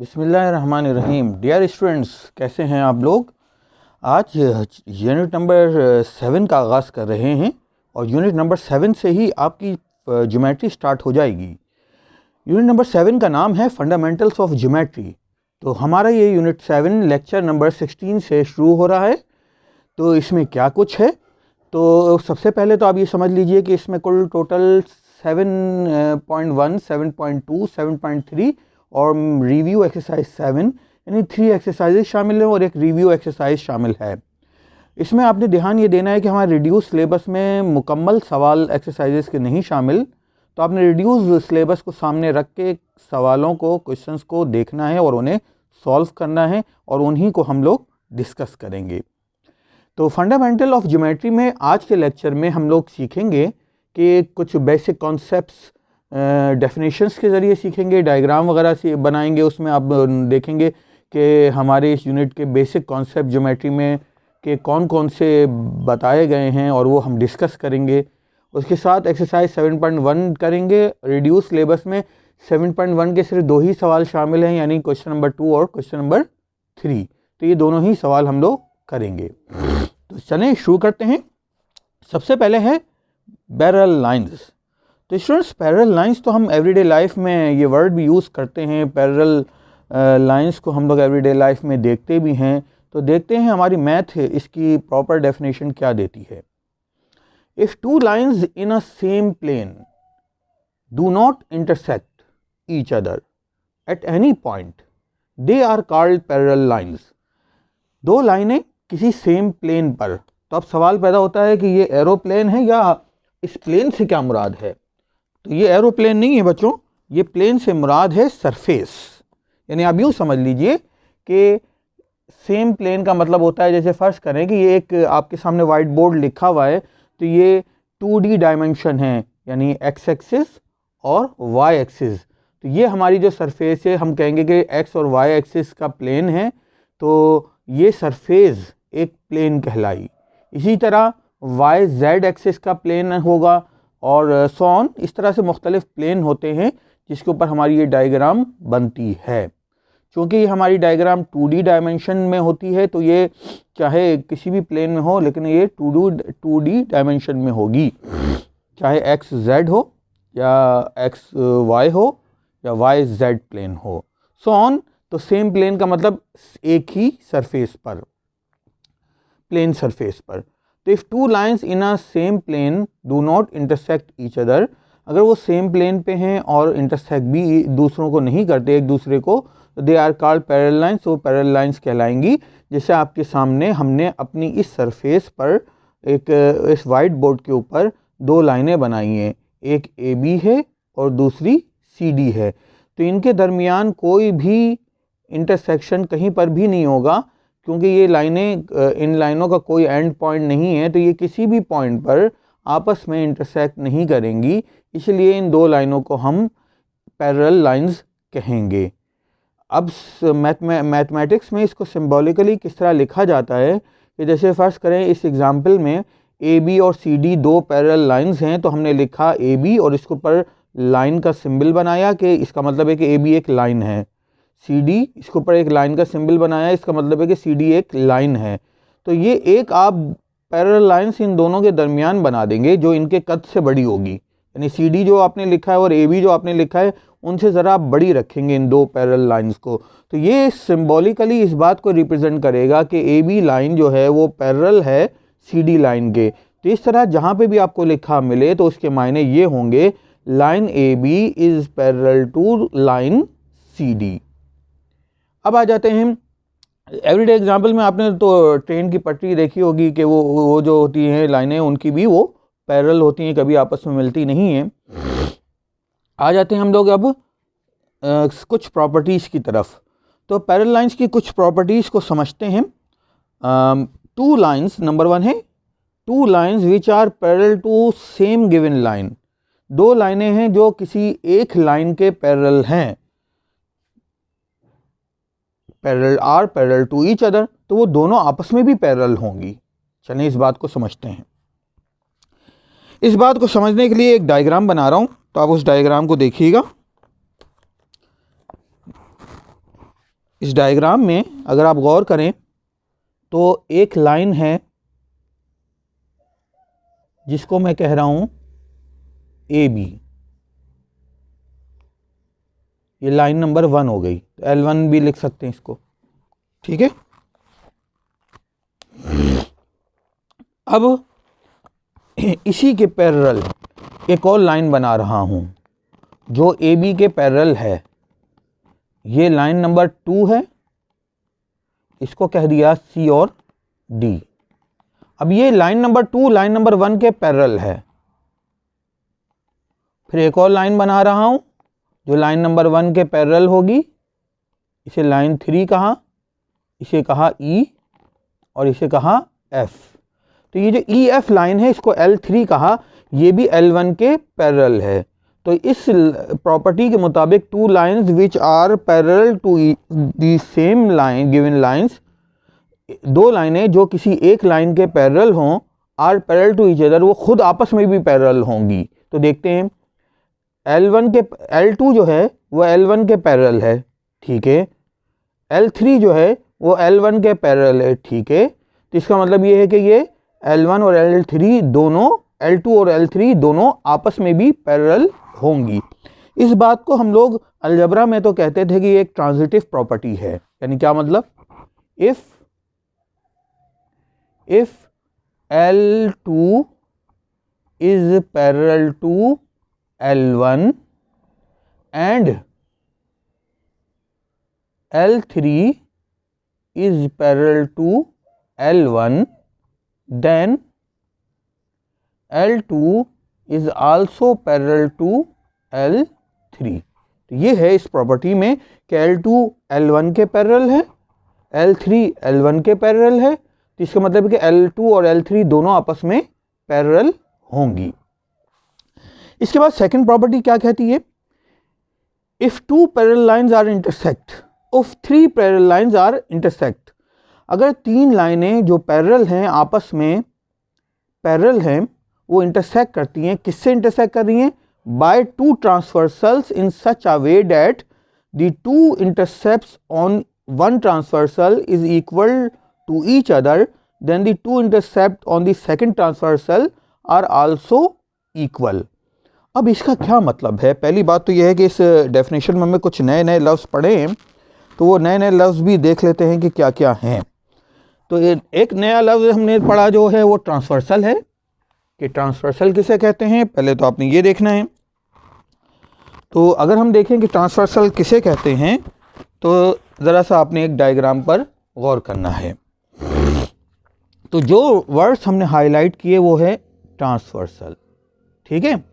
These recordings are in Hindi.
बिस्मिल्लाहिर्रहमानिर्रहीम। डियर स्टूडेंट्स, कैसे हैं आप लोग। आज यूनिट नंबर 7 का आगाज़ कर रहे हैं और यूनिट नंबर 7 से ही आपकी ज्योमेट्री स्टार्ट हो जाएगी। यूनिट नंबर 7 का नाम है फंडामेंटल्स ऑफ ज्योमेट्री। तो हमारा ये यूनिट 7 लेक्चर नंबर 16 से शुरू हो रहा है। तो इसमें क्या कुछ है, तो सबसे पहले तो आप ये समझ लीजिए कि इसमें कुल टोटल 7.1, 7.2, 7.3 और रिव्यू एक्सरसाइज 7 यानी 3 एक्सरसाइजेज शामिल हैं और एक रिव्यू एक्सरसाइज शामिल है। इसमें आपने ध्यान ये देना है कि हमारे रिड्यूस सिलेबस में मुकम्मल सवाल एक्सरसाइजेज के नहीं शामिल, तो आपने रिड्यूस सिलेबस को सामने रख के सवालों को, क्वेश्चंस को देखना है और उन्हें सॉल्व करना है और उन्हीं को हम लोग डिस्कस करेंगे। तो फंडामेंटल ऑफ ज्योमेट्री में आज के लेक्चर में हम लोग सीखेंगे कि कुछ बेसिक कॉन्सेप्ट्स डेफिनेशंस के ज़रिए सीखेंगे, डायग्राम वगैरह से बनाएंगे। उसमें आप देखेंगे कि हमारे इस यूनिट के बेसिक कॉन्सेप्ट ज्योमेट्री में के कौन कौन से बताए गए हैं और वो हम डिस्कस करेंगे। उसके साथ एक्सरसाइज 7.1 करेंगे। रिड्यूस सिलेबस में 7.1 के सिर्फ 2 ही सवाल शामिल हैं, यानी क्वेश्चन नंबर 2 और क्वेश्चन नंबर 3। तो ये दोनों ही सवाल हम लोग करेंगे। तो चलें शुरू करते हैं। सबसे पहले है पैरेलल लाइंस। तो स्टूडेंट्स, पैरेलल लाइंस तो हम एवरीडे लाइफ में ये वर्ड भी यूज़ करते हैं। पैरेलल लाइंस को हम लोग एवरीडे लाइफ में देखते भी हैं। तो देखते हैं हमारी मैथ इसकी प्रॉपर डेफिनेशन क्या देती है। If two lines in a same plane do not intersect each other at any point they are called parallel lines. दो लाइनें किसी सेम प्लेन पर, तो अब सवाल पैदा होता है कि ये एरोप्लेन है या इस प्लेन से क्या मुराद है। तो ये एरोप्लेन नहीं है बच्चों, ये प्लेन से मुराद है सरफेस। यानी आप यूँ समझ लीजिए कि सेम प्लेन का मतलब होता है, जैसे फर्ज करें कि ये एक आपके सामने वाइट बोर्ड लिखा हुआ है, तो ये 2D डायमेंशन है, यानी एक्स एक्सिस और वाई एक्सिस। तो ये हमारी जो सरफेस है, हम कहेंगे कि एक्स और वाई एक्सिस का प्लेन है, तो ये सरफेस एक प्लेन कहलाई। इसी तरह वाई जेड एक्सिस का प्लेन होगा और सॉन, इस तरह से मुख्तलिफ प्लेन होते हैं जिसके ऊपर हमारी ये डायग्राम बनती है। क्योंकि ये हमारी डायग्राम 2D डायमेंशन में होती है, तो ये चाहे किसी भी प्लेन में हो, लेकिन ये 2D डायमेंशन में होगी, चाहे एक्स जेड हो या एक्स वाई हो या वाई जेड प्लेन हो। सॉन, तो सेम प्लेन का मतलब एक ही सरफेस पर, प्लेन सरफेस पर। तो if two lines in a same plane do not intersect each other, अगर वो सेम प्लेन पे हैं और इंटरसेक्ट भी दूसरों को नहीं करते एक दूसरे को, तो they are called parallel lines. वो पैरेलल लाइंस कहलाएंगी। जैसे आपके सामने हमने अपनी इस सरफेस पर इस वाइट बोर्ड के ऊपर 2 लाइनें बनाई हैं, एक AB है और दूसरी CD है। तो इनके दरमियान कोई भी इंटरसेक्शन कहीं पर भी नहीं होगा, क्योंकि ये लाइनें, इन लाइनों का कोई एंड पॉइंट नहीं है, तो ये किसी भी पॉइंट पर आपस में इंटरसेक्ट नहीं करेंगी। इसलिए इन 2 लाइनों को हम पैरेलल लाइंस कहेंगे। अब मैथमेटिक्स में इसको सिंबॉलिकली किस तरह लिखा जाता है कि जैसे फर्ज करें इस एग्जांपल में AB और CD 2 पैरेलल लाइंस हैं, तो हमने लिखा AB और इसके ऊपर लाइन का सिंबल बनाया कि इसका मतलब है कि AB एक लाइन है। CD, इसके ऊपर एक लाइन का सिंबल बनाया, इसका मतलब है कि CD एक लाइन है। तो ये एक आप पैरेलल लाइंस इन दोनों के दरमियान बना देंगे जो इनके कद से बड़ी होगी। यानी CD जो आपने लिखा है और AB जो आपने लिखा है, उनसे ज़रा आप बड़ी रखेंगे इन 2 पैरेलल लाइंस को। तो ये सिंबॉलिकली इस बात को रिप्रेजेंट करेगा कि AB लाइन जो है वो पैरेलल है CD लाइन के। तो इस तरह जहाँ पे भी आपको लिखा मिले तो उसके मायने ये होंगे, line AB is parallel to line CD। अब आ जाते हैं एवरीडे एग्जाम्पल में। आपने तो ट्रेन की पटरी देखी होगी कि वो जो होती हैं लाइनें, उनकी भी वो पैरेलल होती हैं, कभी आपस में मिलती नहीं हैं। आ जाते हैं हम लोग अब कुछ प्रॉपर्टीज़ की तरफ। तो पैरेलल लाइंस की कुछ प्रॉपर्टीज़ को समझते हैं। 2 लाइंस, नंबर 1 है 2 lines which are parallel to same given line. 2 लाइनें हैं जो किसी एक लाइन के पैरेलल हैं, parallel are parallel to each other, तो वो दोनों आपस में भी पैरेलल होंगी। चलिए इस बात को समझते हैं। इस बात को समझने के लिए एक डायग्राम बना रहा हूं, तो आप उस डायग्राम को देखिएगा। इस डायग्राम में अगर आप गौर करें तो एक लाइन है जिसको मैं कह रहा हूं ए बी, ये लाइन नंबर 1 हो गई, तो L1 भी लिख सकते हैं इसको, ठीक है। अब इसी के पैरेलल एक और लाइन बना रहा हूं जो ए बी के पैरेलल है, ये लाइन नंबर 2 है, इसको कह दिया सी और डी। अब ये लाइन नंबर 2 लाइन नंबर 1 के पैरेलल है। फिर एक और लाइन बना रहा हूं जो लाइन नंबर 1 के पैरेलल होगी, इसे लाइन 3 कहा, इसे कहा ई और इसे कहा एफ। तो ये जो ई एफ लाइन है इसको L3 कहा, ये भी L1 के पैरेलल है। तो इस प्रॉपर्टी के मुताबिक two lines which are parallel to the same line given lines, दो लाइनें जो किसी एक लाइन के पैरेलल हों, are parallel to each other, वो खुद आपस में भी पैरेलल होंगी। तो देखते हैं L1 के L2 जो है वो L1 के पैरेलल है, ठीक है। L3 जो है वो L1 के पैरेलल है, ठीक है। तो इसका मतलब ये है कि ये L1 और L3 दोनों, L2 और L3 दोनों आपस में भी पैरेलल होंगी। इस बात को हम लोग अलजबरा में तो कहते थे कि ये एक ट्रांजिटिव प्रॉपर्टी है। यानी क्या मतलब, if L2 is parallel to L1 and L3 is parallel to L1, then L2 is also parallel to L3। तो ये है इस प्रॉपर्टी में कि L2 L1 के पैरेलल है, L3 L1 के पैरेलल है। तो इसका मतलब है कि L2 और L3 दोनों आपस में पैरेलल होंगी। इसके बाद सेकंड प्रॉपर्टी क्या कहती है, if two parallel lines are intersect, if three parallel lines are intersect, अगर तीन लाइनें जो पैरेलल हैं आपस में पैरेलल हैं, वो इंटरसेक्ट करती हैं, किससे इंटरसेक्ट कर रही हैं, by two transversals in such a way that the two intercepts on one transversal is equal to each other, then the two intercept on the second transversal are also equal. अब इसका क्या मतलब है, पहली बात तो यह है कि इस डेफिनेशन में हमें कुछ नए नए लफ्ज़ पढ़े हैं, तो वो नए नए लफ्ज़ भी देख लेते हैं कि क्या क्या हैं। तो एक नया लफ्ज़ हमने पढ़ा जो है वो ट्रांसवर्सल है, कि ट्रांसवर्सल किसे कहते हैं, पहले तो आपने ये देखना है। तो अगर हम देखें कि ट्रांसवर्सल किसे कहते हैं, तो ज़रा सा आपने एक डायग्राम पर गौर करना है। तो जो वर्ड्स हमने हाईलाइट किए वो है ट्रांसवर्सल, ठीक है।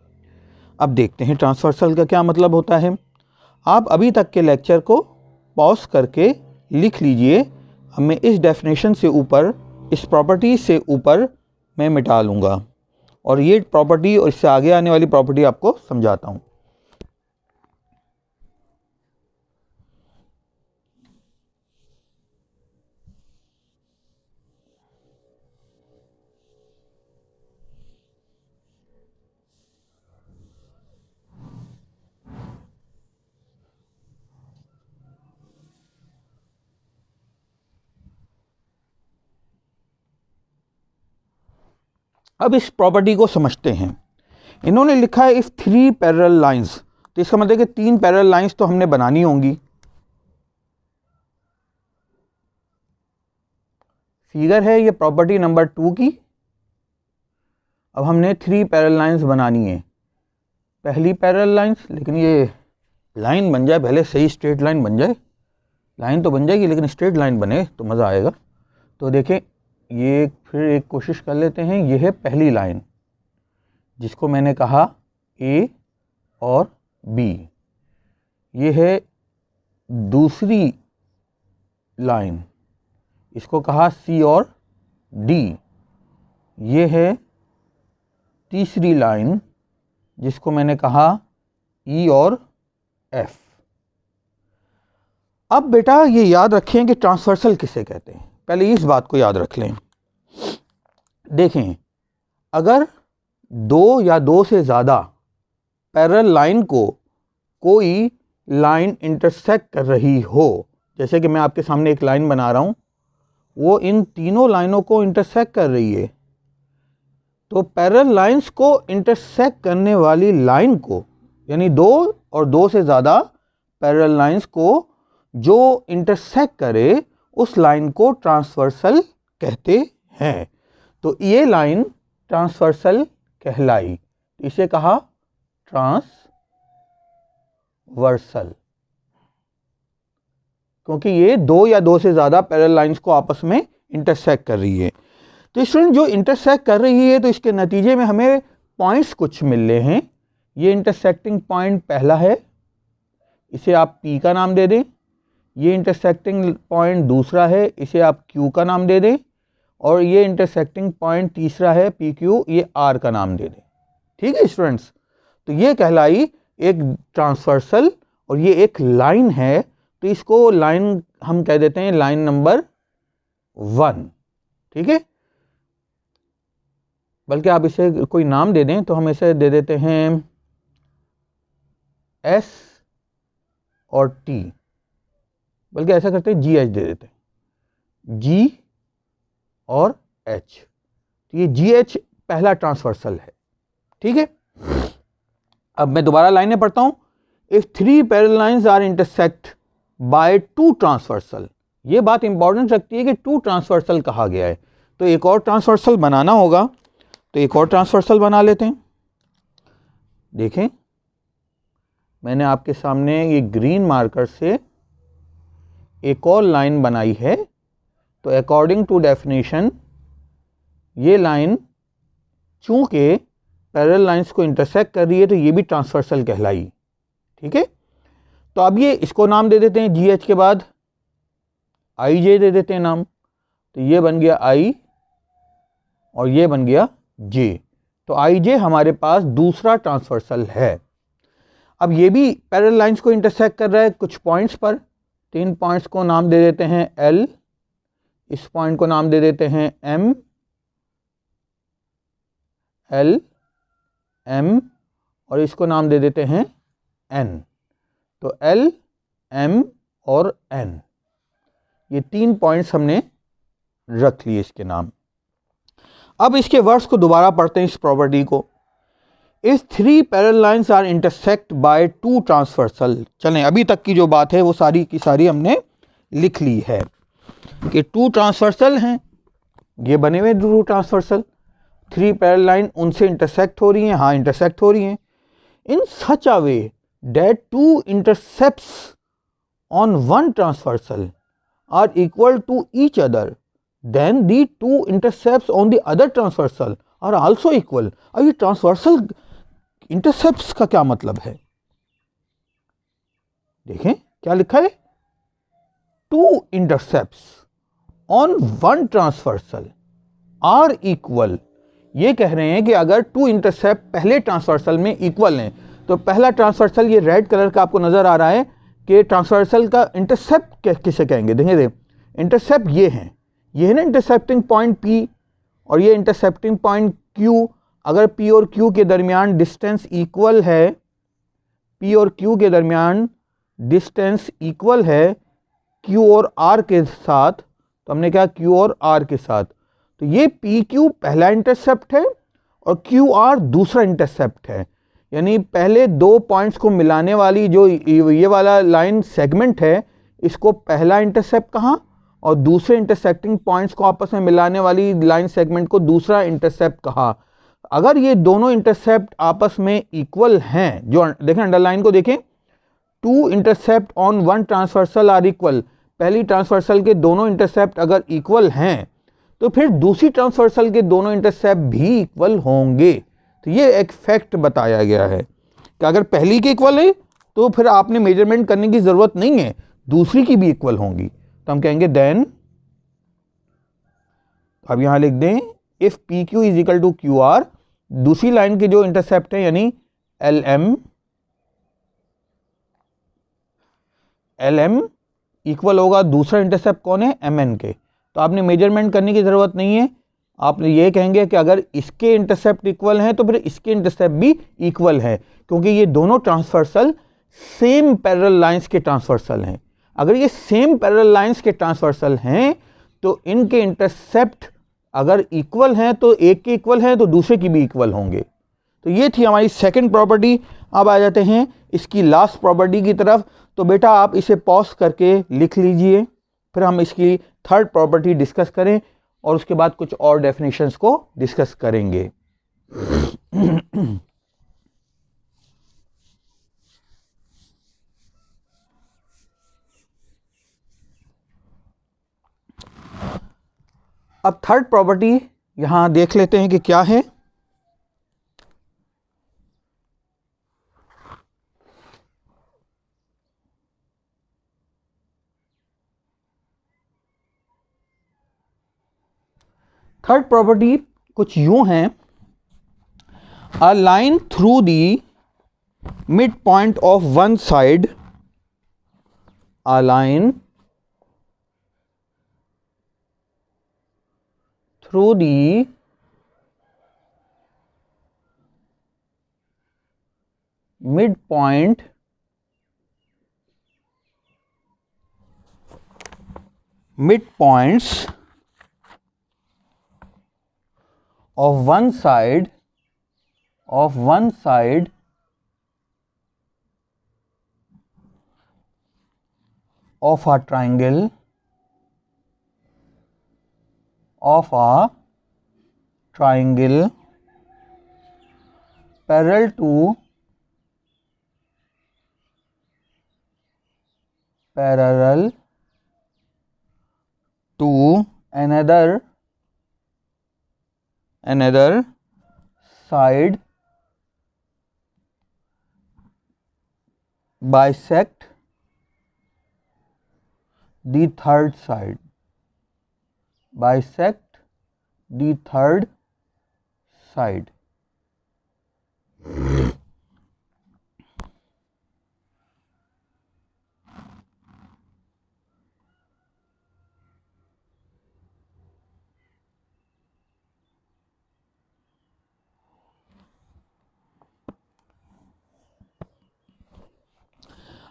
अब देखते हैं ट्रांसवर्सल का क्या मतलब होता है। आप अभी तक के लेक्चर को पॉज करके लिख लीजिए। अब मैं इस डेफिनेशन से ऊपर, इस प्रॉपर्टी से ऊपर मैं मिटा लूँगा और ये प्रॉपर्टी और इससे आगे आने वाली प्रॉपर्टी आपको समझाता हूँ। अब इस प्रॉपर्टी को समझते हैं। इन्होंने लिखा है इफ थ्री पैरेलल लाइंस, तो इसका मतलब है कि तीन पैरेलल लाइंस तो हमने बनानी होंगी। फिगर है ये प्रॉपर्टी नंबर 2 की। अब हमने थ्री पैरेलल लाइंस बनानी है। पहली पैरेलल लाइंस, लेकिन ये लाइन बन जाए पहले, सही स्ट्रेट लाइन बन जाए, लाइन तो बन जाएगी लेकिन स्ट्रेट लाइन बने तो मज़ा आएगा। तो देखें, ये फिर एक कोशिश कर लेते हैं। ये है पहली लाइन जिसको मैंने कहा ए और बी, ये है दूसरी लाइन, इसको कहा सी और डी, ये है तीसरी लाइन जिसको मैंने कहा ई और एफ। अब बेटा ये याद रखें कि ट्रांसवर्सल किसे कहते हैं, पहले इस बात को याद रख लें। देखें, अगर दो या दो से ज़्यादा पैरेलल लाइन को कोई लाइन इंटरसेक्ट कर रही हो, जैसे कि मैं आपके सामने एक लाइन बना रहा हूँ, वो इन तीनों लाइनों को इंटरसेक्ट कर रही है। तो पैरेलल लाइंस को इंटरसेक्ट करने वाली लाइन को, यानी दो और दो से ज़्यादा पैरेलल लाइंस को जो इंटरसेक्ट करे उस लाइन को ट्रांसवर्सल कहते हैं। तो ये लाइन ट्रांसवर्सल कहलाई, इसे कहा ट्रांसवर्सल, क्योंकि ये दो या दो से ज़्यादा पैरेलल लाइंस को आपस में इंटरसेक्ट कर रही है। तो स्टूडेंट जो इंटरसेक्ट कर रही है तो इसके नतीजे में हमें पॉइंट्स कुछ मिल रहे हैं। ये इंटरसेक्टिंग पॉइंट पहला है, इसे आप P का नाम दे दें। ये इंटरसेक्टिंग पॉइंट दूसरा है, इसे आप Q का नाम दे दें। और ये इंटरसेक्टिंग पॉइंट तीसरा है PQ, ये R का नाम दे दें। ठीक है स्टूडेंट्स, तो ये कहलाई एक ट्रांसवर्सल और ये एक लाइन है, तो इसको लाइन हम कह देते हैं लाइन नंबर 1। ठीक है, बल्कि आप इसे कोई नाम दे दें तो हम इसे दे देते हैं S और T, बल्कि ऐसा करते हैं GH दे देते हैं, G और H। तो ये GH पहला ट्रांसवर्सल है। ठीक है, अब मैं दोबारा लाइनें पढ़ता हूं। If 3 parallel lines are intersect by 2 transversal, ये बात इंपॉर्टेंट रखती है कि 2 ट्रांसवर्सल कहा गया है, तो एक और ट्रांसवर्सल बनाना होगा। तो एक और ट्रांसवर्सल बना लेते हैं। देखें, मैंने आपके सामने ये ग्रीन मार्कर से एक और लाइन बनाई है। तो अकॉर्डिंग टू डेफिनेशन ये लाइन चूंकि पैरेलल लाइंस को इंटरसेक्ट कर रही है तो ये भी ट्रांसवर्सल कहलाई। ठीक है, तो अब ये इसको नाम दे देते हैं, GH के बाद IJ दे देते हैं नाम। तो ये बन गया I और ये बन गया J। तो IJ हमारे पास दूसरा ट्रांसवर्सल है। अब ये भी पैरेलल लाइंस को इंटरसेक्ट कर रहा है कुछ पॉइंट्स पर। 3 पॉइंट्स को नाम दे देते हैं L, इस पॉइंट को नाम दे देते हैं M, L, M और इसको नाम दे देते हैं N। तो L, M और N, ये 3 पॉइंट्स हमने रख लिए इसके नाम। अब इसके वर्ड्स को दोबारा पढ़ते हैं इस प्रॉपर्टी को। If 3 parallel lines are intersect by 2 transversal, चलें अभी तक की जो बात है वो सारी की सारी हमने लिख ली है कि 2 ट्रांसवर्सल हैं, ये बने हुए 2 ट्रांसवर्सल, 3 पैरेलल लाइन उनसे इंटरसेक्ट हो रही हैं, हाँ इंटरसेक्ट हो रही हैं, in such a way that 2 intercepts on 1 transversal are equal to each other, then the 2 intercepts on the other transversal are also equal. अब ये ट्रांसवर्सल इंटरसेप्ट्स का क्या मतलब है? देखें क्या लिखा है, 2 intercepts on 1 transversal are equal. ये कह रहे हैं कि अगर 2 इंटरसेप्ट पहले ट्रांसवर्सल में इक्वल हैं, तो पहला ट्रांसवर्सल ये रेड कलर का आपको नजर आ रहा है कि ट्रांसवर्सल का इंटरसेप्ट किसे कहेंगे। देखिए इंटरसेप्ट ये है ना इंटरसेप्टिंग पॉइंट P और ये इंटरसेप्टिंग पॉइंट Q। अगर P और Q के दरमियान डिस्टेंस इक्वल है, P और Q के दरमियान डिस्टेंस इक्वल है Q और R के साथ, तो हमने कहा Q और R के साथ, तो ये PQ पहला इंटरसेप्ट है और QR दूसरा इंटरसेप्ट है। यानी पहले 2 पॉइंट्स को मिलाने वाली जो ये वाला लाइन सेगमेंट है, इसको पहला इंटरसेप्ट कहा और दूसरे इंटरसेक्टिंग पॉइंट्स को आपस में मिलाने वाली लाइन सेगमेंट को दूसरा इंटरसेप्ट कहा। अगर ये दोनों इंटरसेप्ट आपस में इक्वल हैं, जो देखें अंडरलाइन को देखें, 2 intercept on 1 transversal are equal, पहली ट्रांसवर्सल के दोनों इंटरसेप्ट अगर इक्वल हैं तो फिर दूसरी ट्रांसवर्सल के दोनों इंटरसेप्ट भी इक्वल होंगे। तो ये एक फैक्ट बताया गया है कि अगर पहली के इक्वल है तो फिर आपने मेजरमेंट करने की ज़रूरत नहीं है, दूसरी की भी इक्वल होंगी। तो हम कहेंगे देन, अब यहाँ लिख दें if PQ is equal to QR, दूसरी लाइन के जो इंटरसेप्ट है यानी LM इक्वल होगा दूसरा इंटरसेप्ट कौन है, MN के। तो आपने मेजरमेंट करने की ज़रूरत नहीं है, आप ये कहेंगे कि अगर इसके इंटरसेप्ट इक्वल हैं तो फिर इसके इंटरसेप्ट भी इक्वल है, क्योंकि ये दोनों ट्रांसवर्सल सेम पैरेलल लाइंस के ट्रांसवर्सल हैं। अगर ये सेम पैरेलल लाइंस के ट्रांसवर्सल हैं तो इनके इंटरसेप्ट अगर इक्वल हैं तो एक के इक्वल हैं तो दूसरे की भी इक्वल होंगे। तो ये थी हमारी सेकंड प्रॉपर्टी। अब आ जाते हैं इसकी लास्ट प्रॉपर्टी की तरफ। तो बेटा आप इसे पॉज करके लिख लीजिए, फिर हम इसकी थर्ड प्रॉपर्टी डिस्कस करें और उसके बाद कुछ और डेफिनेशंस को डिस्कस करेंगे। अब थर्ड प्रॉपर्टी यहां देख लेते हैं कि क्या है। थर्ड प्रॉपर्टी कुछ यूं है, a line through the mid point of one side, a line through the midpoint midpoints of one side of a triangle parallel to another side bisect the third side,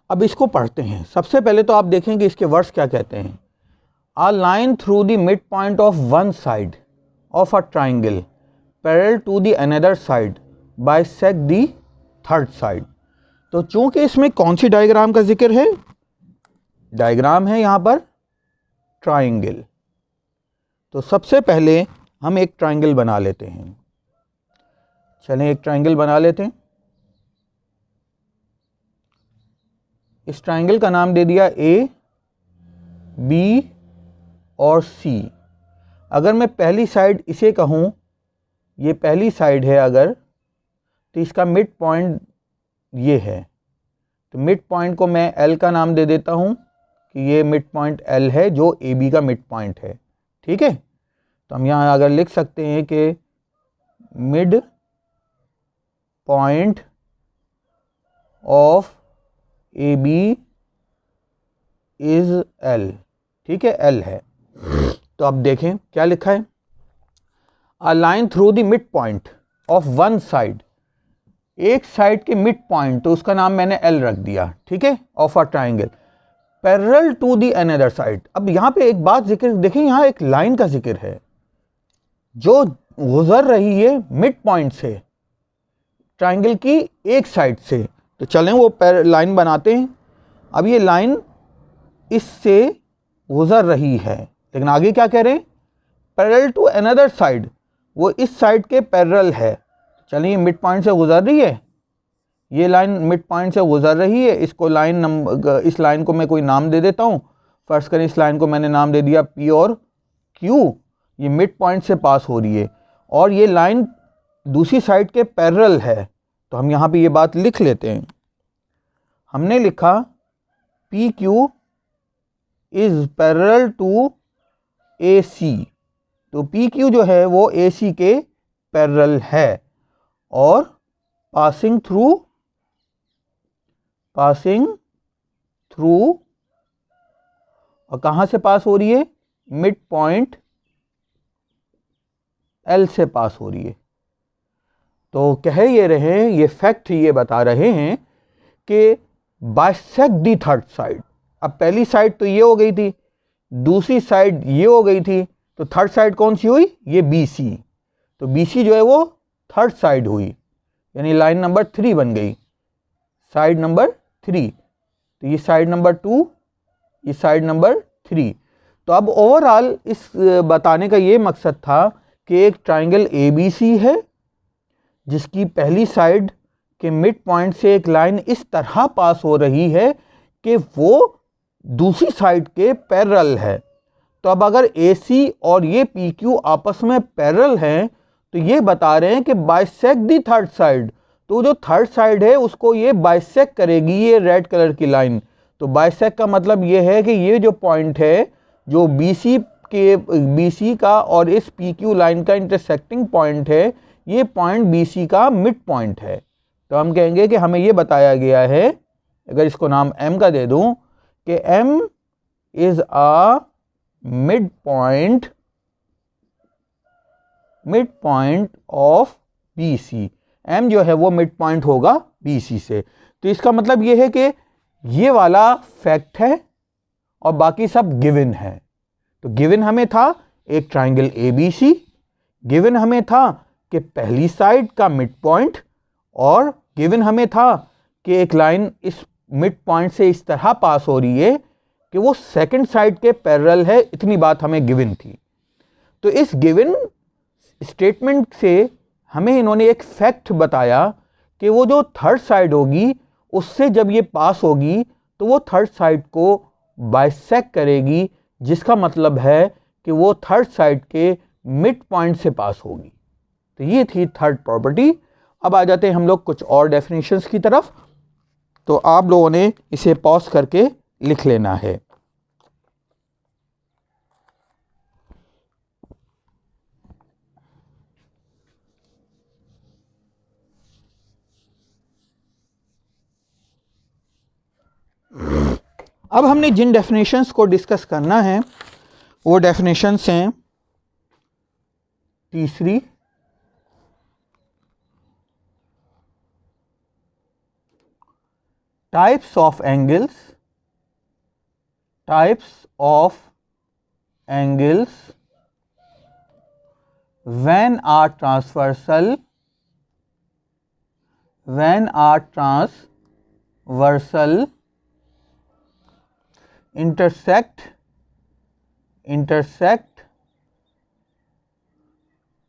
अब इसको पढ़ते हैं। सबसे पहले तो आप देखें कि इसके वर्ड्स क्या कहते हैं। A line through the midpoint of one side of a triangle parallel to the another side bisect the third side। तो चूंकि इसमें कौन सी डायग्राम का जिक्र है, डायग्राम है यहाँ पर ट्राइंगल। तो सबसे पहले हम एक ट्राइंगल बना लेते हैं। चलें एक ट्राइंगल बना लेते हैं। इस ट्राइंगल का नाम दे दिया ए, बी और सी। अगर मैं पहली साइड इसे कहूँ, ये पहली साइड है अगर, तो इसका मिड पॉइंट ये है। तो मिड पॉइंट को मैं एल का नाम दे देता हूँ कि ये मिड पॉइंट एल है जो ए बी का मिड पॉइंट है। ठीक है, तो हम यहाँ अगर लिख सकते हैं कि mid point of A B is L. ठीक है, एल है। तो अब देखें क्या लिखा है, a line through the mid point of one side, एक साइड के मिड पॉइंट, तो उसका नाम मैंने एल रख दिया। ठीक है, of a triangle parallel to the another side. अब यहाँ पे एक बात जिक्र देखें, यहाँ एक लाइन का जिक्र है जो गुजर रही है मिड पॉइंट से, ट्राइंगल की एक साइड से। तो चलें वो लाइन बनाते हैं। अब ये लाइन इससे गुजर रही है, लेकिन आगे क्या कह रहे हैं, पैरेलल टू अनदर साइड, वो इस साइड के पैरेलल है। चलिए मिड पॉइंट से गुजर रही है, ये लाइन मिड पॉइंट से गुजर रही है। इसको इस लाइन को मैं कोई नाम दे देता हूँ। फर्स्ट करें, इस लाइन को मैंने नाम दे दिया पी और क्यू। ये मिड पॉइंट से पास हो रही है और ये लाइन दूसरी साइड के पैरेलल है। तो हम यहाँ पे ये बात लिख लेते हैं। हमने लिखा P Q is parallel to A C. तो पी क्यू जो है वो ए सी के पैरेलल है और पासिंग थ्रू और कहाँ से पास हो रही है, मिड पॉइंट एल से पास हो रही है। तो कह ये रहे हैं, ये फैक्ट ये बता रहे हैं कि बाइसेक्ट दी थर्ड साइड, अब पहली साइड तो ये हो गई थी, दूसरी साइड ये हो गई थी, तो थर्ड साइड कौन सी हुई? ये BC। तो BC जो है वो थर्ड साइड हुई, यानी लाइन नंबर 3 बन गई, साइड नंबर 3। तो ये साइड नंबर 2, ये साइड नंबर 3। तो अब ओवरऑल इस बताने का ये मकसद था कि एक ट्राइंगल ABC है जिसकी पहली साइड के मिड पॉइंट से एक लाइन इस तरह पास हो रही है कि वो दूसरी साइड के पैरेलल है। तो अब अगर AC और ये PQ आपस में पैरेलल हैं तो ये बता रहे हैं कि बाइसेक्ट दी थर्ड साइड। तो जो थर्ड साइड है उसको ये बाइसेक्ट करेगी, ये रेड कलर की लाइन। तो बाइसेक्ट का मतलब ये है कि ये जो पॉइंट है, जो BC का और इस PQ लाइन का इंटरसेक्टिंग पॉइंट है, ये पॉइंट BC का मिड पॉइंट है। तो हम कहेंगे कि हमें ये बताया गया है, अगर इसको नाम M का दे दूं, कि M is a mid point of BC। M जो है वो मिड पॉइंट होगा BC से। तो इसका मतलब ये है कि ये वाला फैक्ट है और बाकी सब गिवन है। तो गिवन हमें था एक ट्राइंगल ABC, गिवन हमें था कि पहली साइड का मिड पॉइंट, और गिवन हमें था कि एक लाइन इस मिड पॉइंट से इस तरह पास हो रही है कि वो सेकंड साइड के पैरेलल है। इतनी बात हमें गिवन थी। तो इस गिवन स्टेटमेंट से हमें इन्होंने एक फैक्ट बताया कि वो जो थर्ड साइड होगी उससे जब ये पास होगी तो वो थर्ड साइड को बाइसेक्ट करेगी, जिसका मतलब है कि वो थर्ड साइड के मिड पॉइंट से पास होगी। तो ये थी थर्ड प्रॉपर्टी। अब आ जाते हैं हम लोग कुछ और डेफिनेशंस की तरफ। तो आप लोगों ने इसे पॉज करके लिख लेना है। अब हमने जिन डेफिनेशंस को डिस्कस करना है वो डेफिनेशंस हैं तीसरी, types of angles when are transversal intersect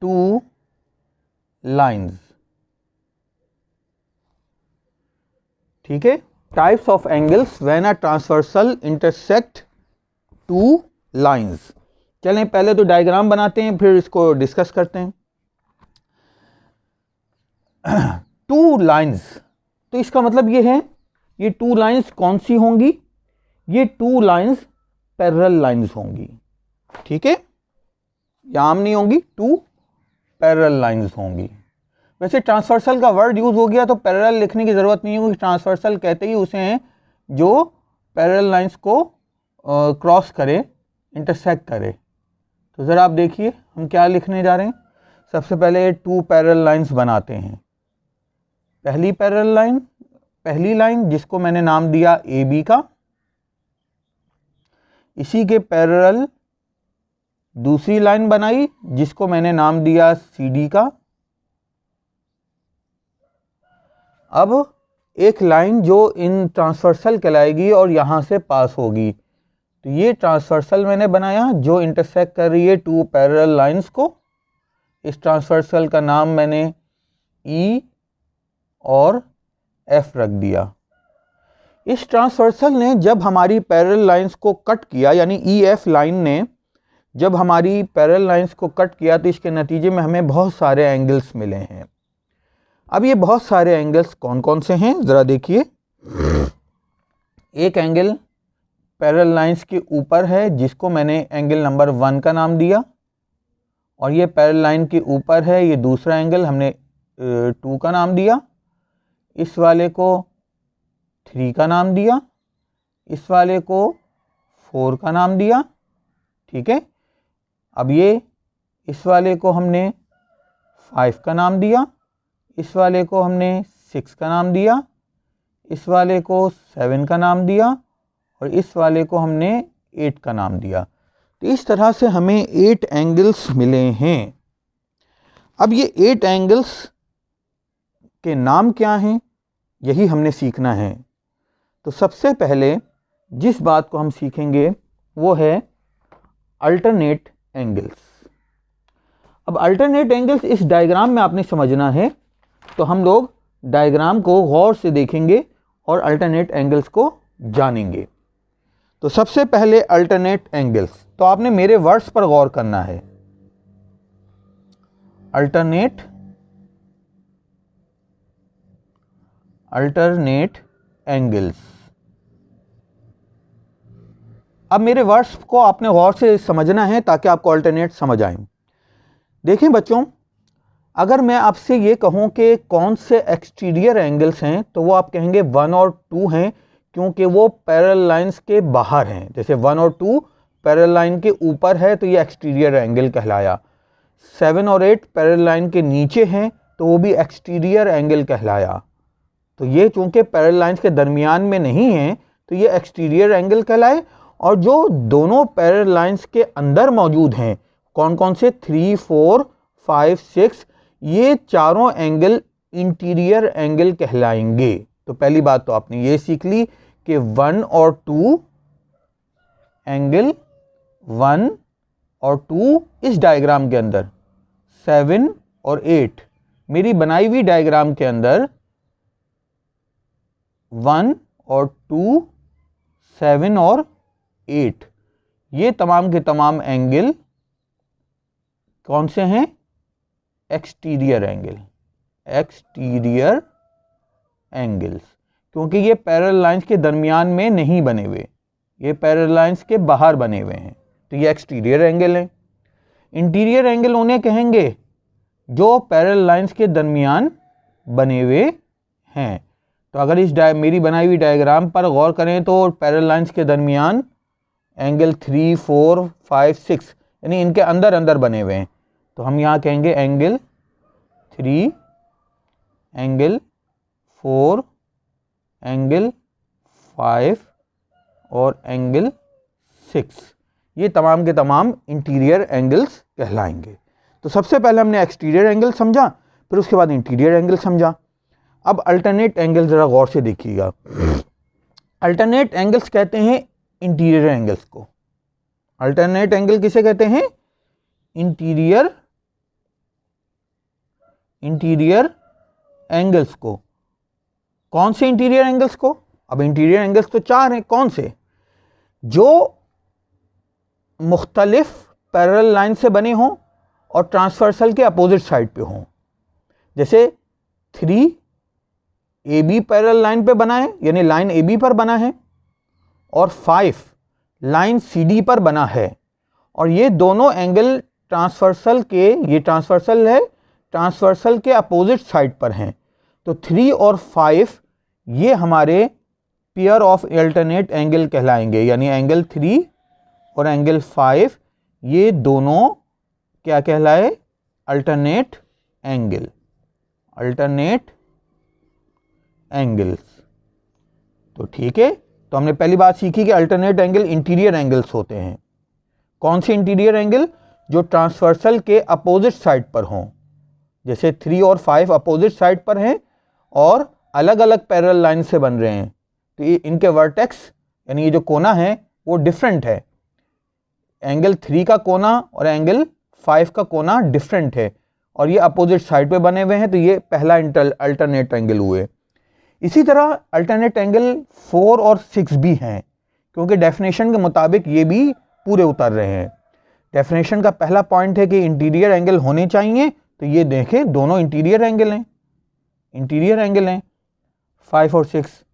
two lines। ठीक है, types of angles when a transversal intersect two lines. चलें पहले तो डायग्राम बनाते हैं, फिर इसको डिस्कस करते हैं। टू लाइंस, तो इसका मतलब ये है, ये टू लाइंस कौन सी होंगी? ये टू लाइंस पैरेलल लाइंस होंगी। ठीक है, यहां नहीं होंगी, टू पैरेलल लाइंस होंगी। वैसे ट्रांसवर्सल का वर्ड यूज हो गया तो पैरेलल लिखने की जरूरत नहीं है, क्योंकि ट्रांसवर्सल कहते ही उसे हैं जो पैरेलल लाइंस को क्रॉस करे, इंटरसेक्ट करे। तो ज़रा आप देखिए हम क्या लिखने जा रहे हैं। सबसे पहले टू पैरेलल लाइंस बनाते हैं। पहली लाइन जिसको मैंने नाम दिया AB का, इसी के पैरेलल दूसरी लाइन बनाई जिसको मैंने नाम दिया CD का। अब एक लाइन जो इन ट्रांसवर्सल कहलाएगी और यहाँ से पास होगी। तो ये ट्रांसवर्सल मैंने बनाया जो इंटरसेक्ट कर रही है टू पैरेलल लाइंस को। इस ट्रांसवर्सल का नाम मैंने E और F रख दिया। इस ट्रांसवर्सल ने जब हमारी पैरेलल लाइंस को कट किया, यानी EF लाइन ने जब हमारी पैरेलल लाइंस को कट किया, तो इसके नतीजे में हमें बहुत सारे एंगल्स मिले हैं। अब ये बहुत सारे एंगल्स कौन कौन से हैं ज़रा देखिए। एक एंगल पैरेलल लाइंस के ऊपर है जिसको मैंने एंगल नंबर 1 का नाम दिया, और ये पैरेलल लाइन के ऊपर है, ये दूसरा एंगल हमने 2 का नाम दिया। इस वाले को 3 का नाम दिया, इस वाले को 4 का नाम दिया। ठीक है, अब ये इस वाले को हमने 5 का नाम दिया, इस वाले को हमने 6 का नाम दिया, इस वाले को 7 का नाम दिया, और इस वाले को हमने 8 का नाम दिया। तो इस तरह से हमें 8 एंगल्स मिले हैं। अब ये 8 एंगल्स के नाम क्या हैं, यही हमने सीखना है। तो सबसे पहले जिस बात को हम सीखेंगे वो है अल्टरनेट एंगल्स। अब अल्टरनेट एंगल्स इस डायग्राम में आपने समझना है, तो हम लोग डायग्राम को गौर से देखेंगे और अल्टरनेट एंगल्स को जानेंगे। तो सबसे पहले अल्टरनेट एंगल्स, तो आपने मेरे वर्ड्स पर गौर करना है। Alternate angles. अब मेरे वर्ड्स को आपने गौर से समझना है ताकि आपको अल्टरनेट समझ आए। देखें बच्चों, अगर मैं आपसे ये कहूँ कि कौन से एक्सटीरियर एंगल्स हैं, तो वो आप कहेंगे 1 और 2 हैं, क्योंकि वो पैरेलल लाइंस के बाहर हैं। जैसे 1 और 2 पैरेलल लाइन के ऊपर है तो ये एक्सटीरियर एंगल कहलाया। 7 और 8 पैरेलल लाइन के नीचे हैं तो वो भी एक्सटीरियर एंगल कहलाया। तो ये चूंकि पैरेलल लाइंस के दरमियान में नहीं है तो ये एक्सटीरियर एंगल कहलाए। और जो दोनों पैरेलल लाइंस के अंदर मौजूद हैं, कौन कौन से, 3, 4, 5, 6, ये चारों एंगल इंटीरियर एंगल कहलाएंगे। तो पहली बात तो आपने ये सीख ली कि 1 और 2 एंगल 1 और 2 इस डायग्राम के अंदर, 7 और 8 मेरी बनाई हुई डायग्राम के अंदर 1 और 2, 7 और 8, ये तमाम के तमाम एंगल कौन से हैं, एक्सटीरियर एंगल्स, क्योंकि ये पैरेलल लाइंस के दरमियान में नहीं बने हुए, ये पैरेलल लाइंस के बाहर बने हुए हैं, तो ये एक्सटीरियर एंगल हैं। इंटीरियर एंगल उन्हें कहेंगे जो पैरेलल लाइंस के दरमियान बने हुए हैं। तो अगर इस मेरी बनाई हुई डायग्राम पर गौर करें तो पैरेलल लाइंस के दरमियान एंगल 3, 4, 5, 6 यानी इनके अंदर अंदर बने हुए हैं। तो हम यहाँ कहेंगे एंगल 3, एंगल 4, एंगल 5 और एंगल 6, ये तमाम के तमाम इंटीरियर एंगल्स कहलाएंगे। तो सबसे पहले हमने एक्सटीरियर एंगल समझा, फिर उसके बाद इंटीरियर एंगल समझा। अब अल्टरनेट एंगल ज़रा गौर से देखिएगा। अल्टरनेट एंगल्स कहते हैं इंटीरियर एंगल्स को। अल्टरनेट एंगल किसे कहते हैं, इंटीरियर एंगल्स को। कौन से इंटीरियर एंगल्स को, अब इंटीरियर एंगल्स तो 4 हैं, कौन से, जो मुख्तलिफ पैरेलल लाइन से बने हों और ट्रांसवर्सल के अपोजिट साइड पे हों। जैसे 3 AB पैरेलल लाइन पे बना है, यानी लाइन AB पर बना है, और 5 लाइन CD पर बना है, और ये दोनों एंगल ट्रांसवर्सल के, ये ट्रांसवर्सल है, ट्रांसवर्सल के अपोजिट साइड पर हैं। तो 3 और 5 ये हमारे पेयर ऑफ अल्टरनेट एंगल कहलाएंगे, यानी एंगल 3 और एंगल 5 ये दोनों क्या कहलाए, अल्टरनेट एंगल्स। तो ठीक है, तो हमने पहली बात सीखी कि अल्टरनेट एंगल इंटीरियर एंगल्स होते हैं। कौन से इंटीरियर एंगल, जो ट्रांसवर्सल के अपोजिट साइड पर हों। जैसे 3 और 5 अपोजिट साइड पर हैं और अलग अलग पैरेलल लाइन से बन रहे हैं, तो ये इनके वर्टेक्स यानी ये जो कोना है वो डिफरेंट है। एंगल 3 का कोना और एंगल 5 का कोना डिफरेंट है, और ये अपोजिट साइड पे बने हुए हैं, तो ये पहला अल्टरनेट एंगल हुए। इसी तरह अल्टरनेट एंगल 4 और 6 भी हैं, क्योंकि डेफिनेशन के मुताबिक ये भी पूरे उतर रहे हैं। डेफिनेशन का पहला पॉइंट है कि इंटीरियर एंगल होने चाहिए, तो ये देखें दोनों इंटीरियर एंगल हैं, 5 और 6।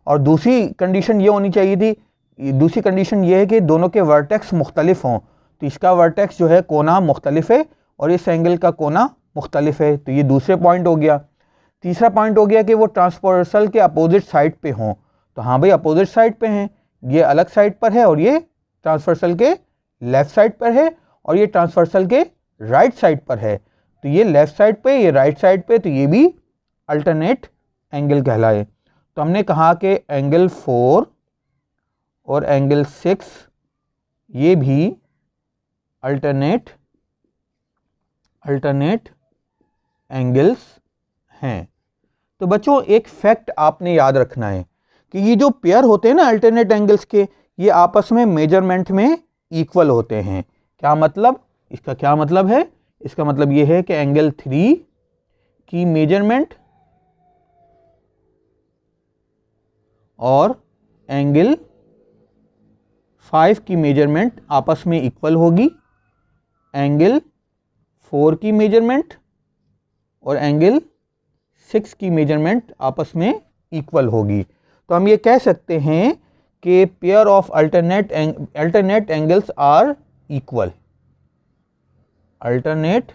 और दूसरी कंडीशन ये होनी चाहिए थी, दूसरी कंडीशन ये है कि दोनों के वर्टेक्स मुख्तलिफ हों। तो इसका वर्टेक्स जो है कोना मुख्तलिफ है और इस एंगल का कोना मुख्तलिफ है, तो ये दूसरे पॉइंट हो गया। तीसरा पॉइंट हो गया कि वो ट्रांसवर्सल के अपोजिट साइड पे हों। तो हाँ भाई, अपोजिट साइड पे हैं, ये अलग साइड पर है और ये ट्रांसवर्सल के लेफ्ट साइड पर है और ये ट्रांसवर्सल के राइट साइड पर है। तो ये लेफ्ट साइड पे, ये राइट साइड पे, तो ये भी अल्टरनेट एंगल कहलाए। तो हमने कहा कि एंगल 4 और एंगल 6 ये भी अल्टरनेट एंगल्स हैं। तो बच्चों एक फैक्ट आपने याद रखना है कि ये जो पेयर होते हैं ना अल्टरनेट एंगल्स के, ये आपस में मेजरमेंट में इक्वल होते हैं। क्या मतलब, इसका क्या मतलब है? इसका मतलब ये है कि एंगल 3 की मेजरमेंट और एंगल 5 की मेजरमेंट आपस में इक्वल होगी, एंगल 4 की मेजरमेंट और एंगल 6 की मेजरमेंट आपस में इक्वल होगी। तो हम ये कह सकते हैं कि pair of alternate angles are equal. Alternate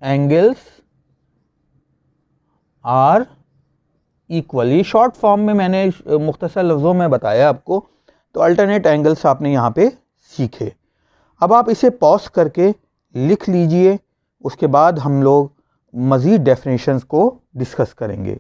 angles are equal, ये शॉर्ट फॉर्म में मैंने मुख्तसर लफ्ज़ों में बताया आपको। तो अल्टरनेट एंगल्स आपने यहाँ पे सीखे। अब आप इसे पॉज करके लिख लीजिए, उसके बाद हम लोग मज़ीद डेफिनेशंस को डिस्कस करेंगे।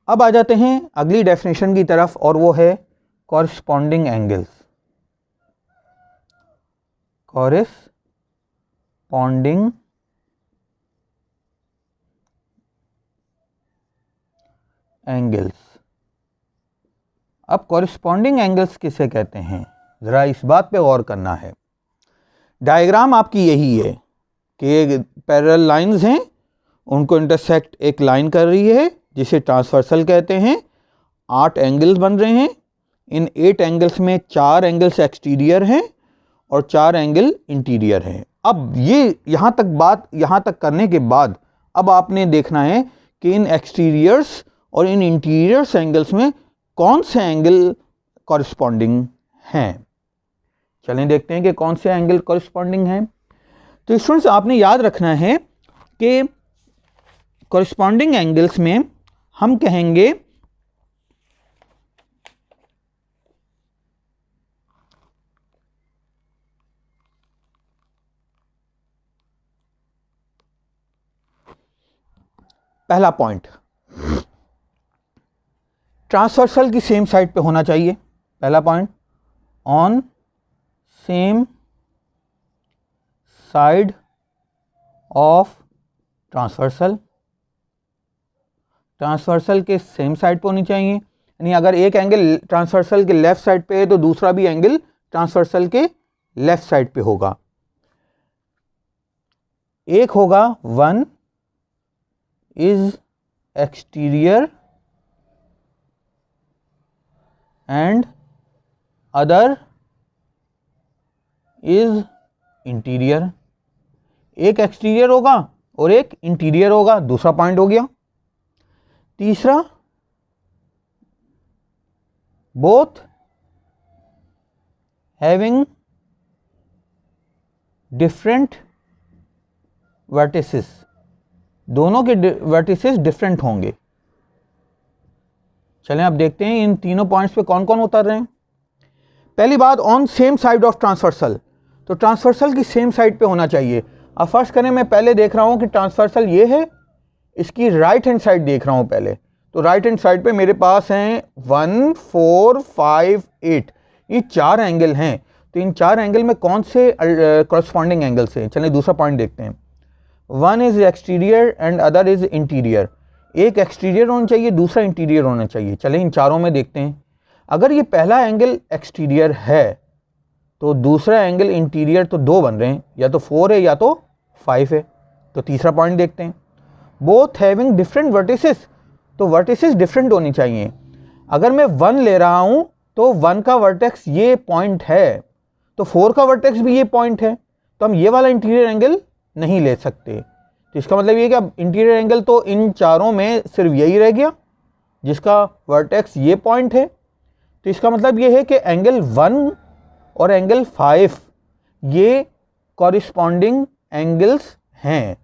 अब आ जाते हैं अगली डेफिनेशन की तरफ, और वो है कॉरस्पॉन्डिंग एंगल्स। Corresponding angles. अब कॉरस्पॉन्डिंग एंगल्स किसे कहते हैं, ज़रा इस बात पे गौर करना है। डायग्राम आपकी यही है कि पैरेलल लाइंस हैं, उनको इंटरसेक्ट एक लाइन कर रही है जिसे ट्रांसवर्सल कहते हैं। 8 एंगल्स बन रहे हैं। इन 8 एंगल्स में 4 एंगल्स एक्सटीरियर हैं और 4 एंगल इंटीरियर हैं। अब ये यहाँ तक करने के बाद अब आपने देखना है कि इन एक्सटीरियर्स और इन इंटीरियर्स एंगल्स में कौन से एंगल कॉरस्पॉन्डिंग हैं। चलें देखते हैं कि कौन से एंगल कॉरस्पॉन्डिंग हैं। तो स्टूडेंट्स आपने याद रखना है कि कॉरस्पॉन्डिंग एंगल्स में हम कहेंगे पहला पॉइंट, ट्रांसवर्सल की सेम साइड पे होना चाहिए। पहला point, on same side of transversal, transversal के सेम साइड पे होनी चाहिए। यानी अगर एक एंगल ट्रांसवर्सल के लेफ्ट साइड पे है तो दूसरा भी एंगल ट्रांसवर्सल के लेफ्ट साइड पे होगा। एक होगा 1 is exterior and other is interior. एक एक्सटीरियर होगा और एक इंटीरियर होगा, दूसरा पॉइंट हो गया। तीसरा, बोथ हैविंग डिफरेंट वर्टिसेस, दोनों के वर्टिसेस डिफरेंट होंगे। चलें अब देखते हैं इन तीनों पॉइंट्स पे कौन कौन उतर रहे हैं। पहली बात, on same side of transversal, तो ट्रांसवर्सल की सेम साइड पे होना चाहिए। अब फर्स्ट करें, मैं पहले देख रहा हूं कि ट्रांसवर्सल ये है, इसकी राइट हैंड साइड देख रहा हूं पहले। तो राइट हैंड साइड पे मेरे पास हैं 1, 4, 5, 8, ये 4 एंगल हैं। तो इन 4 एंगल में कौन से कॉरस्पॉन्डिंग एंगल्स हैं। चलिए दूसरा पॉइंट देखते हैं। 1 is exterior and other is interior, एक एक्सटीरियर होना चाहिए, दूसरा इंटीरियर होना चाहिए। चलें इन चारों में देखते हैं। अगर ये पहला एंगल एक्सटीरियर है तो दूसरा एंगल इंटीरियर, तो 2 बन रहे हैं, या तो 4 है या तो 5 है। तो तीसरा पॉइंट देखते हैं, बोथ हैविंग डिफरेंट वर्टिसेस, तो वर्टिसेस डिफरेंट होनी चाहिए। अगर मैं 1 ले रहा हूं तो 1 का वर्टेक्स ये पॉइंट है, तो 4 का वर्टेक्स भी ये पॉइंट है, तो हम ये वाला इंटीरियर एंगल नहीं ले सकते। तो इसका मतलब ये कि अब इंटीरियर एंगल तो इन चारों में सिर्फ यही रह गया जिसका वर्टेक्स ये पॉइंट है। तो इसका मतलब ये है कि एंगल 1 और एंगल 5 ये कॉरस्पॉन्डिंग एंगल्स हैं।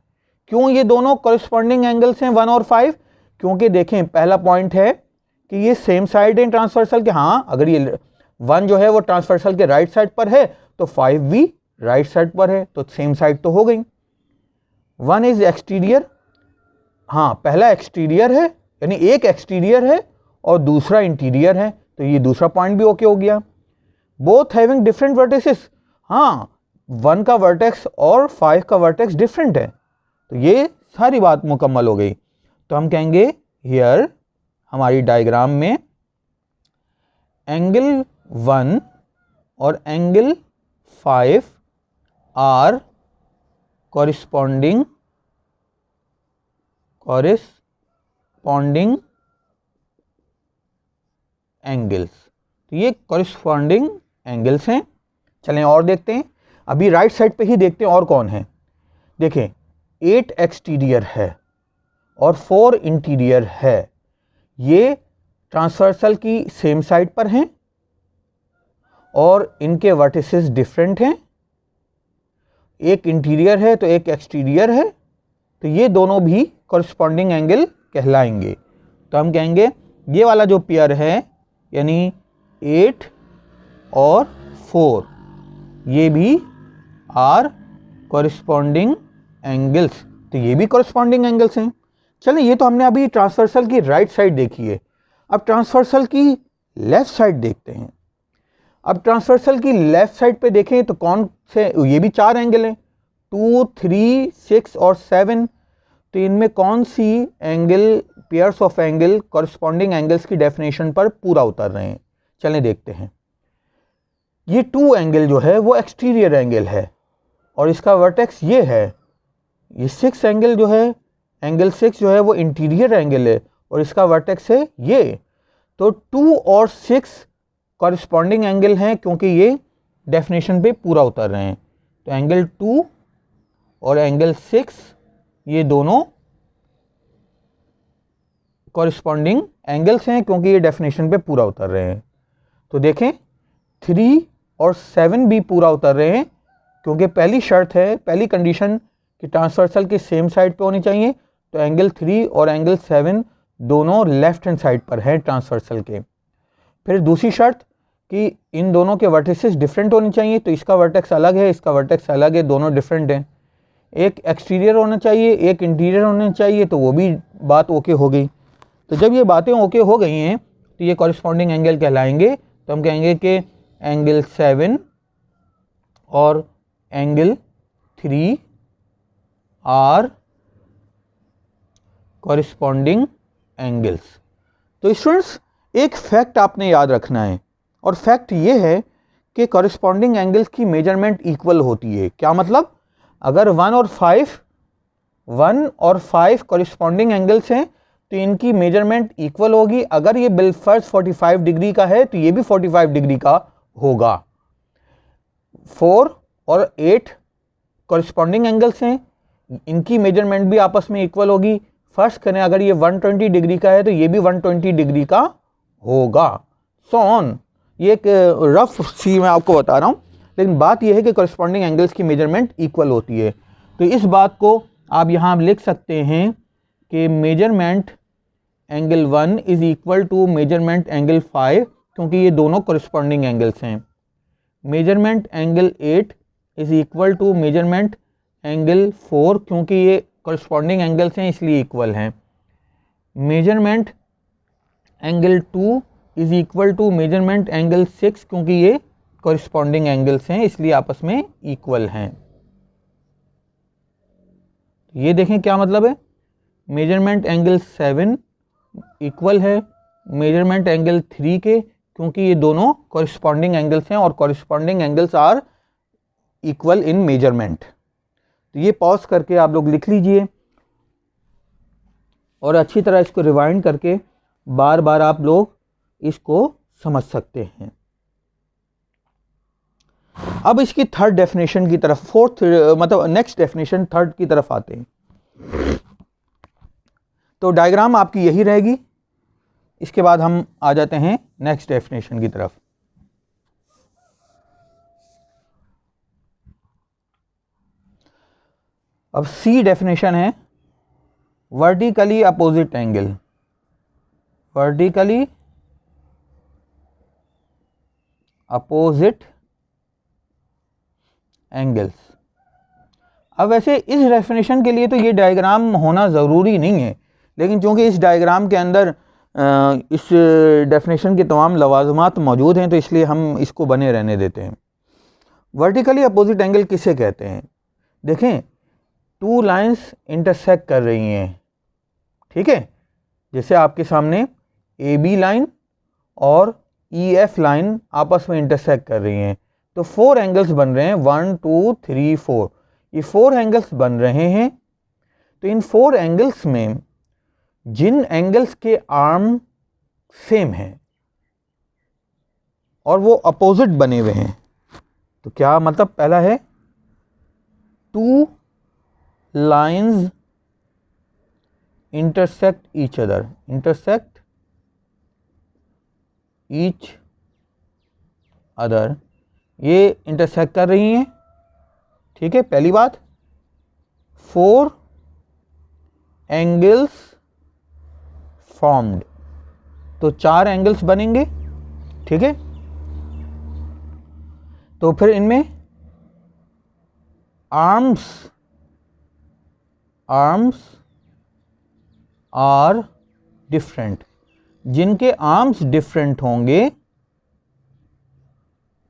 क्यों ये दोनों कॉरस्पॉन्डिंग एंगल्स हैं 1 और 5? क्योंकि देखें पहला पॉइंट है कि ये सेम साइड है ट्रांसवर्सल के। हाँ, अगर ये 1 जो है वो ट्रांसवर्सल के राइट साइड पर है तो 5 भी राइट साइड पर है तो सेम साइड तो हो गई। वन इज एक्सटीरियर, हाँ पहला एक्सटीरियर है यानी एक एक्सटीरियर है और दूसरा इंटीरियर है, तो ये दूसरा पॉइंट भी ओके हो गया। बोथ हैविंग डिफरेंट वर्टिसेस, हाँ 1 का वर्टेक्स और 5 का वर्टेक्स डिफरेंट है, तो ये सारी बात मुकम्मल हो गई। तो हम कहेंगे हियर हमारी डायग्राम में एंगल 1 और एंगल 5 आर कॉरिस्पॉन्डिंग एंगल्स, तो ये कॉरिस्पॉन्डिंग एंगल्स हैं। चलें और देखते हैं, अभी राइट साइड पे ही देखते हैं और कौन है। देखें 8 एक्सटीरियर है और 4 इंटीरियर है, ये ट्रांसवर्सल की सेम साइड पर हैं और इनके वर्टिसेस डिफरेंट हैं, एक इंटीरियर है तो एक एक्सटीरियर है, तो ये दोनों भी कॉरिस्पॉन्डिंग एंगल कहलाएंगे। तो हम कहेंगे ये वाला जो पेयर है यानी 8 और 4 ये भी आर कॉरिस्पॉन्डिंग एंगल्स, तो ये भी कॉरिस्पॉन्डिंग एंगल्स हैं। चलें ये तो हमने अभी ट्रांसवर्सल की राइट साइड देखी है, अब ट्रांसवर्सल की लेफ्ट साइड देखते हैं। अब ट्रांसवर्सल की लेफ्ट साइड पे देखें तो कौन से, ये भी 4 एंगल हैं 2, 3, 6 और 7, तो इनमें कौन सी angle pairs of angle corresponding angles की डेफिनेशन पर पूरा उतर रहे हैं। चलें देखते हैं। ये 2 एंगल जो है वो एक्सटीरियर एंगल है और इसका वर्टेक्स ये है। ये 6 एंगल जो है, एंगल 6 जो है वो इंटीरियर एंगल है और इसका वर्टेक्स है ये। तो 2 और 6 कॉरिस्पॉन्डिंग एंगल हैं क्योंकि ये डेफिनेशन पे पूरा उतर रहे हैं। तो एंगल 2 और एंगल 6 ये दोनों कॉरिस्पॉन्डिंग एंगल्स हैं क्योंकि ये डेफिनेशन पे पूरा उतर रहे हैं। तो देखें 3 और 7 भी पूरा उतर रहे हैं क्योंकि पहली शर्त है, पहली कंडीशन कि ट्रांसवर्सल की सेम साइड पे होनी चाहिए, तो एंगल 3 और एंगल 7 दोनों लेफ्ट हैंड साइड पर हैं ट्रांसवर्सल के। फिर दूसरी शर्त कि इन दोनों के वर्टिसेस डिफरेंट होने चाहिए, तो इसका वर्टेक्स अलग है, इसका वर्टेक्स अलग है, दोनों डिफरेंट हैं। एक एक्सटीरियर होना चाहिए, एक इंटीरियर होना चाहिए, तो वो भी बात ओके हो गई। तो जब ये बातें ओके हो गई हैं तो ये कॉरिस्पॉन्डिंग एंगल कहलाएंगे। तो हम कहेंगे कि एंगल 7 और एंगल 3 आर कॉरिस्पॉन्डिंग एंगल्स। तो स्टूडेंट्स एक फैक्ट आपने याद रखना है और फैक्ट ये है कि कॉरिस्पॉन्डिंग एंगल्स की मेजरमेंट इक्वल होती है। क्या मतलब, अगर 1 और 5 कॉरिस्पॉन्डिंग एंगल्स हैं तो इनकी मेजरमेंट इक्वल होगी। अगर ये बिल फर्स्ट 45 डिग्री का है तो ये भी 45 डिग्री का होगा। 4 और 8 कॉरिस्पॉन्डिंग एंगल्स हैं, इनकी मेजरमेंट भी आपस में इक्वल होगी। फर्स्ट करें, अगर ये 120 डिग्री का है तो ये भी 120 डिग्री का होगा, सो ऑन। ये एक रफ सी मैं आपको बता रहा हूँ, लेकिन बात यह है कि कॉरिस्पॉन्डिंग एंगल्स की मेजरमेंट इक्वल होती है। तो इस बात को आप यहाँ लिख सकते हैं कि measurement angle 1 is equal to measurement angle 5 क्योंकि ये दोनों कॉरिस्पॉन्डिंग एंगल्स हैं। Measurement angle 8 is equal to measurement angle 4 क्योंकि ये कॉरिस्पॉन्डिंग एंगल्स हैं इसलिए इक्वल हैं। Measurement angle 2 is equal to measurement angle 6 क्योंकि ये कॉरिस्पॉन्डिंग एंगल्स हैं इसलिए आपस में इक्वल हैं। ये देखें क्या मतलब है, मेजरमेंट एंगल 7 इक्वल है मेजरमेंट एंगल 3 के क्योंकि ये दोनों कॉरिस्पॉन्डिंग एंगल्स हैं और corresponding angles are equal in measurement. तो ये पॉज करके आप लोग लिख लीजिए और अच्छी तरह इसको रिवाइंड करके बार बार आप लोग इसको समझ सकते हैं। अब इसकी थर्ड डेफिनेशन की तरफ, फोर्थ मतलब नेक्स्ट डेफिनेशन थर्ड की तरफ आते हैं। तो डायग्राम आपकी यही रहेगी, इसके बाद हम आ जाते हैं नेक्स्ट डेफिनेशन की तरफ। अब सी डेफिनेशन है vertically opposite angle. Vertically opposite angles. अब वैसे इस डेफिनेशन के लिए तो ये डायग्राम होना ज़रूरी नहीं है, लेकिन चूँकि इस डायग्राम के अंदर इस डेफिनेशन के तमाम लवाजमात मौजूद हैं तो इसलिए हम इसको बने रहने देते हैं। वर्टिकली अपोजिट एंगल किसे कहते हैं? देखें, टू लाइंस इंटरसेक्ट कर रही हैं, ठीक है, जैसे आपके सामने ए बी लाइन और ई एफ लाइन आपस में इंटरसेक्ट कर रही हैं, तो 4 एंगल्स बन रहे हैं, 1 2 3 4, ये 4 एंगल्स बन रहे हैं। तो इन 4 एंगल्स में जिन एंगल्स के आर्म सेम हैं और वो अपोजिट बने हुए हैं, तो क्या मतलब, पहला है two lines intersect each other, intersect each other, ये इंटरसेक्ट कर रही हैं, ठीक है, पहली बात। 4 एंगल्स फॉर्म्ड, तो 4 एंगल्स बनेंगे, ठीक है। तो फिर इनमें आर्म्स आर डिफरेंट, जिनके आर्म्स डिफरेंट होंगे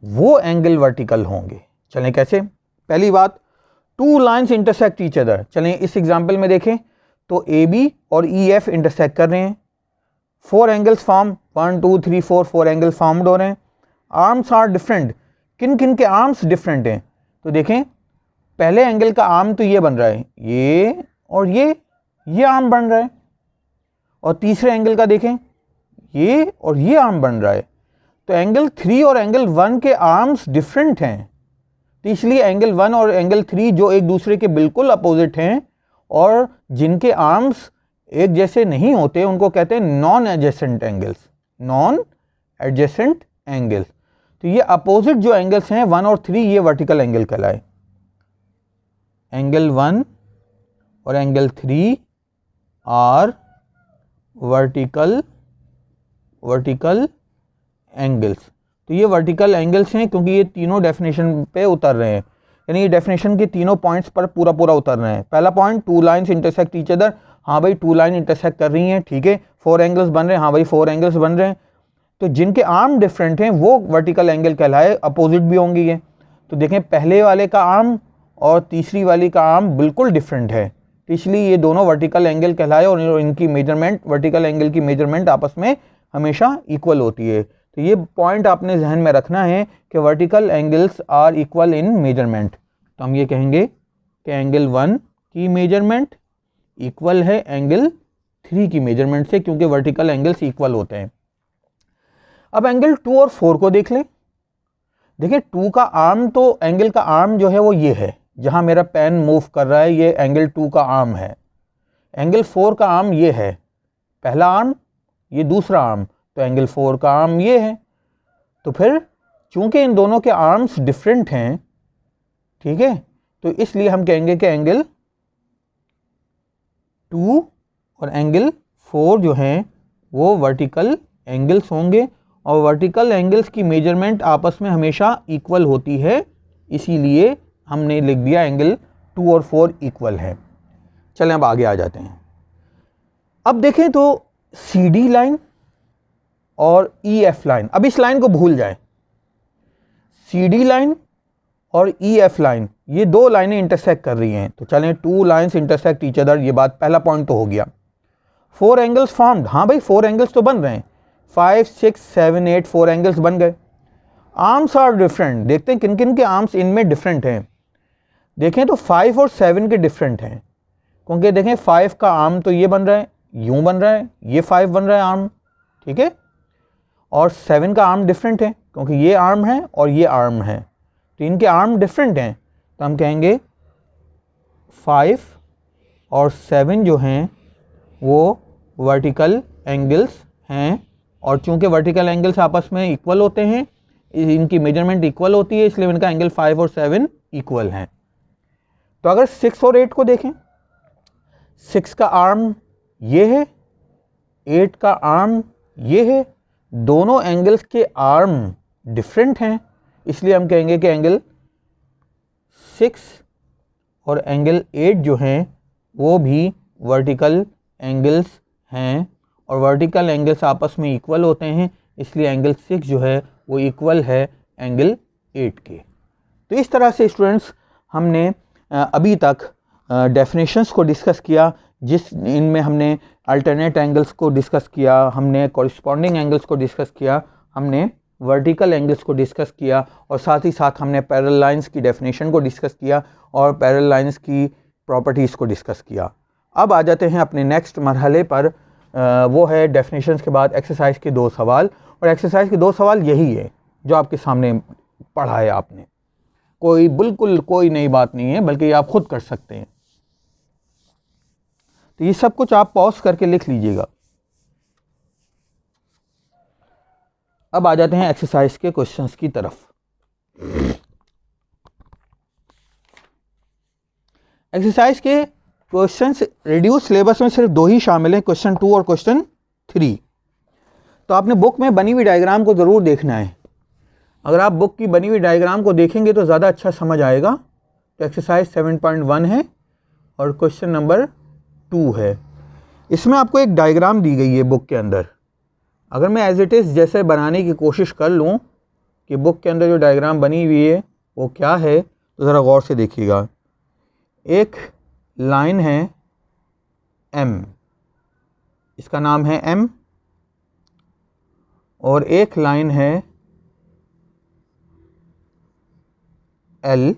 वो एंगल वर्टिकल होंगे। चलें कैसे? पहली बात, two lines intersect each other. चलें इस एग्जांपल में देखें तो ए बी और ई एफ इंटरसेक्ट कर रहे हैं, 4 एंगल्स फॉर्म, 1 2 3 4, 4 एंगल्स फॉर्म्ड हो रहे हैं। आर्म्स आर डिफरेंट, किन किन के आर्म्स डिफरेंट हैं? तो देखें, पहले एंगल का आर्म तो ये बन रहा है, ये और ये आर्म बन रहा है, और तीसरे एंगल का देखें, ये और ये आर्म बन रहा है। तो एंगल 3 और एंगल 1 के आर्म्स डिफरेंट हैं, तो इसलिए एंगल 1 और एंगल 3 जो एक दूसरे के बिल्कुल अपोजिट हैं और जिनके आर्म्स एक जैसे नहीं होते, उनको कहते हैं non adjacent angles, non adjacent angles. तो ये अपोजिट जो एंगल्स हैं 1 और 3, ये वर्टिकल एंगल कहलाए। एंगल 1 और एंगल 3 आर वर्टिकल एंगल्स। तो ये वर्टिकल एंगल्स हैं क्योंकि ये तीनों डेफिनेशन पे उतर रहे हैं, यानी ये डेफिनेशन के तीनों पॉइंट्स पर पूरा उतर रहे हैं। पहला point, two lines intersect each other, हाँ भाई 2 लाइन इंटरसेक्ट कर रही हैं, ठीक है। 4 एंगल्स बन रहे हैं, हाँ भाई 4 एंगल्स बन रहे हैं। तो जिनके आर्म डिफरेंट हैं वो वर्टिकल एंगल कहलाए, अपोजिट भी होंगे ये। तो देखें, पहले वाले का आर्म और तीसरी वाली का आर्म बिल्कुल डिफरेंट है, तो इसलिए ये दोनों वर्टिकल एंगल कहलाए और इनकी मेजरमेंट, वर्टिकल एंगल की मेजरमेंट आपस में हमेशा इक्वल होती है। तो ये पॉइंट आपने जहन में रखना है कि vertical angles are equal in measurement. तो हम ये कहेंगे कि एंगल 1 की मेजरमेंट इक्वल है एंगल 3 की मेजरमेंट से, क्योंकि वर्टिकल एंगल्स इक्वल होते हैं। अब एंगल 2 और 4 को देख लें। देखिए, 2 का आर्म, तो एंगल का आर्म जो है वो ये है, जहां मेरा पेन मूव कर रहा है, ये एंगल 2 का आर्म है। एंगल 4 का आर्म ये है, पहला आर्म, ये दूसरा आर्म, तो एंगल 4 का आर्म ये है। तो फिर चूंकि इन दोनों के आर्म्स डिफरेंट हैं, ठीक है, तो इसलिए हम कहेंगे कि एंगल 2 और एंगल 4 जो हैं वो वर्टिकल एंगल्स होंगे, और वर्टिकल एंगल्स की मेजरमेंट आपस में हमेशा इक्वल होती है, इसीलिए हमने लिख दिया एंगल 2 और 4 इक्वल है। चलें अब आगे आ जाते हैं। अब देखें तो CD लाइन और EF लाइन, अब इस लाइन को भूल जाएं। CD लाइन और EF लाइन, ये दो लाइनें इंटरसेक्ट कर रही हैं, तो चलें 2 लाइन्स इंटरसेक्ट ईच अदर, ये बात पहला पॉइंट तो हो गया। 4 एंगल्स फॉर्म्ड, हाँ भाई 4 एंगल्स तो बन रहे हैं, 5 6 7 8, 4 एंगल्स बन गए। आर्म्स आर डिफरेंट, देखते हैं किन किन के आर्म्स इनमें डिफरेंट हैं। देखें तो 5 और 7 के डिफरेंट हैं, क्योंकि देखें 5 का आर्म तो ये बन रहा है, यूं बन रहा है, ये 5 बन रहा है आर्म, ठीक है, और 7 का आर्म डिफरेंट है क्योंकि ये आर्म है और ये आर्म है, तो इनके आर्म डिफरेंट हैं। तो हम कहेंगे 5 और 7 जो हैं वो वर्टिकल एंगल्स हैं, और चूंकि वर्टिकल एंगल्स आपस में इक्वल होते हैं, इनकी मेजरमेंट इक्वल होती है, इसलिए इनका एंगल 5 और 7 इक्वल हैं। तो अगर 6 और 8 को देखें, 6 का आर्म ये है, 8 का आर्म ये है, दोनों एंगल्स के आर्म डिफरेंट हैं, इसलिए हम कहेंगे कि एंगल 6 और एंगल 8 जो हैं वो भी वर्टिकल एंगल्स हैं और वर्टिकल एंगल्स आपस में इक्वल होते हैं, इसलिए एंगल 6 जो है वो इक्वल है एंगल 8 के। तो इस तरह से स्टूडेंट्स हमने अभी तक डेफिनेशंस को डिस्कस किया, जिस इनमें हमने अल्टरनेट एंगल्स को डिस्कस किया, हमने कॉरस्पॉन्डिंग एंगल्स को डिस्कस किया, हमने वर्टिकल एंगल्स को डिस्कस किया और साथ ही साथ हमने पैरेलल लाइंस की डेफिनेशन को डिस्कस किया और पैरेलल लाइंस की प्रॉपर्टीज़ को डिस्कस किया। अब आ जाते हैं अपने नेक्स्ट मरहले पर, वो है डेफिनेशंस के बाद एक्सरसाइज के 2 सवाल। और एक्सरसाइज के 2 सवाल यही है जो आपके सामने पढ़ा है आपने, बिल्कुल कोई नई बात नहीं है, बल्कि आप खुद कर सकते हैं। तो ये सब कुछ आप पॉज करके लिख लीजिएगा। अब आ जाते हैं एक्सरसाइज के क्वेश्चंस की तरफ। एक्सरसाइज के क्वेश्चंस रिड्यूस सिलेबस में सिर्फ 2 ही शामिल हैं, क्वेश्चन 2 और क्वेश्चन 3। तो आपने बुक में बनी हुई डायग्राम को ज़रूर देखना है। अगर आप बुक की बनी हुई डायग्राम को देखेंगे तो ज़्यादा अच्छा समझ आएगा। तो एक्सरसाइज 7.1 है और क्वेश्चन नंबर 2 है। इसमें आपको एक डायग्राम दी गई है बुक के अंदर। अगर मैं एज इट इज़ जैसे बनाने की कोशिश कर लूँ कि बुक के अंदर जो डायग्राम बनी हुई है वो क्या है, तो ज़रा गौर से देखिएगा। एक लाइन है M, इसका नाम है M, और एक लाइन है L,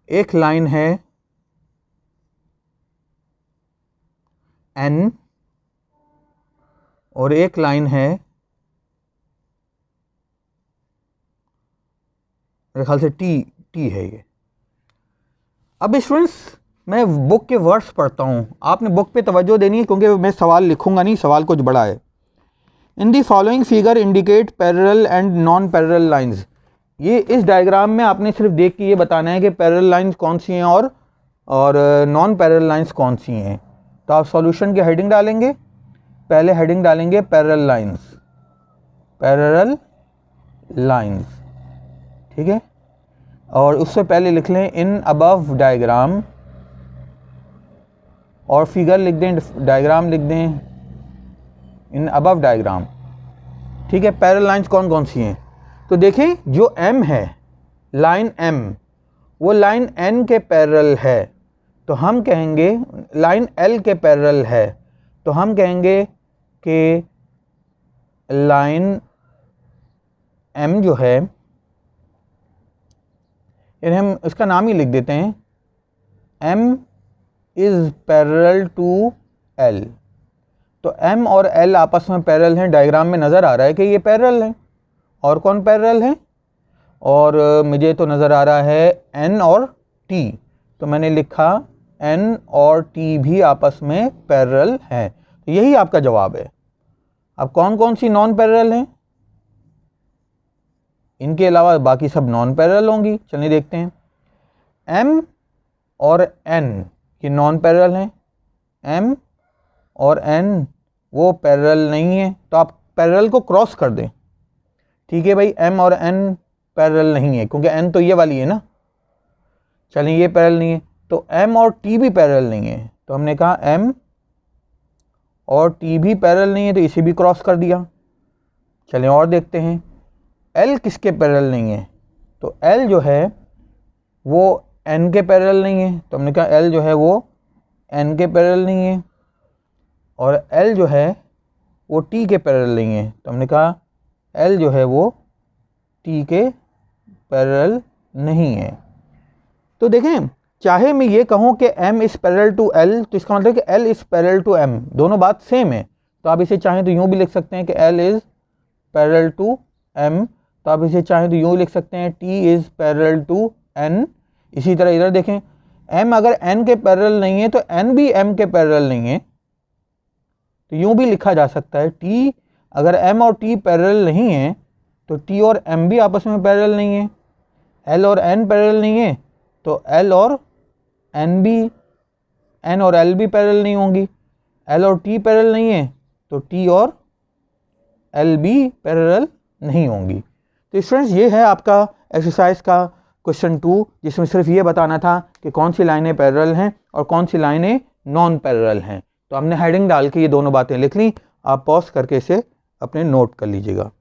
एक लाइन है N और एक लाइन है मेरे ख्याल से T है ये। अब स्टूडेंट्स मैं बुक के वर्ड्स पढ़ता हूँ, आपने बुक पे तवज्जो देनी है क्योंकि मैं सवाल लिखूंगा नहीं, सवाल कुछ बड़ा है। In the following figure indicate parallel and non parallel lines. ये इस डायग्राम में आपने सिर्फ देख के ये बताना है कि पैरेलल लाइंस कौन सी हैं और नॉन पैरेलल लाइंस कौन सी हैं। तो आप सॉल्यूशन की हेडिंग डालेंगे, पहले हेडिंग डालेंगे पैरेलल लाइंस, ठीक है। और उससे पहले लिख लें इन अबव डायग्राम, और फिगर लिख दें, डायग्राम लिख दें इन अबव डायग्राम, ठीक है। पैरेलल लाइंस कौन कौन सी हैं तो देखें, जो M है, लाइन M, वो लाइन N के पैरेलल है, तो हम कहेंगे लाइन L के पैरेलल है, तो हम कहेंगे कि लाइन M जो है, यानी हम इसका नाम ही लिख देते हैं M is parallel to L। तो M और L आपस में पैरेलल हैं, डायग्राम में नज़र आ रहा है कि ये पैरेलल हैं। और कौन पैरेलल है, और मुझे तो नज़र आ रहा है N और T, तो मैंने लिखा N और T भी आपस में पैरेलल हैं। तो यही आपका जवाब है। अब कौन कौन सी नॉन पैरेलल हैं, इनके अलावा बाकी सब नॉन पैरेलल होंगी। चलिए देखते हैं। M और N ये नॉन पैरेलल हैं, M और N वो पैरेलल नहीं है, तो आप पैरेलल को क्रॉस कर दें, ठीक है भाई। M और N पैरेलल नहीं है क्योंकि N तो ये वाली है ना। चलिए ये पैरेलल नहीं है, तो M और T भी पैरेलल नहीं है, तो हमने कहा M और T भी पैरेलल नहीं है, तो इसे भी क्रॉस कर दिया। चलिए और देखते हैं, L किसके पैरेलल नहीं है, तो L जो है वो N के पैरेलल नहीं है, तो हमने कहा L जो है वो N के पैरेलल नहीं है, और L जो है वो T के पैरेलल नहीं है, तो हमने कहा L जो है वो T के पैरेलल नहीं है। तो देखें, चाहे मैं ये कहूँ कि M is parallel to L, तो इसका मतलब कि L is parallel to M, दोनों बात सेम है। तो आप इसे चाहें तो यूँ भी लिख सकते हैं कि L is parallel to M, तो आप इसे चाहें तो यूँ लिख सकते हैं T is parallel to N। इसी तरह इधर देखें, M अगर N के पैरेलल नहीं है तो N भी M के पैरेलल नहीं है, तो यूँ भी लिखा जा सकता है T अगर M और T पैरेलल नहीं है तो T और M भी आपस में पैरेलल नहीं है। L और N पैरेलल नहीं है तो L और N और L भी पैरेलल नहीं होंगी। L और T पैरेलल नहीं है तो T और L भी पैरेलल नहीं होंगी। तो स्टूडेंट्स ये है आपका एक्सरसाइज का क्वेश्चन 2, जिसमें सिर्फ ये बताना था कि कौन सी लाइनें पैरेलल हैं और कौन सी लाइनें नॉन पैरेलल हैं। तो हमने हेडिंग डाल के ये दोनों बातें लिख ली। आप पॉज करके इसे अपने नोट कर लीजिएगा।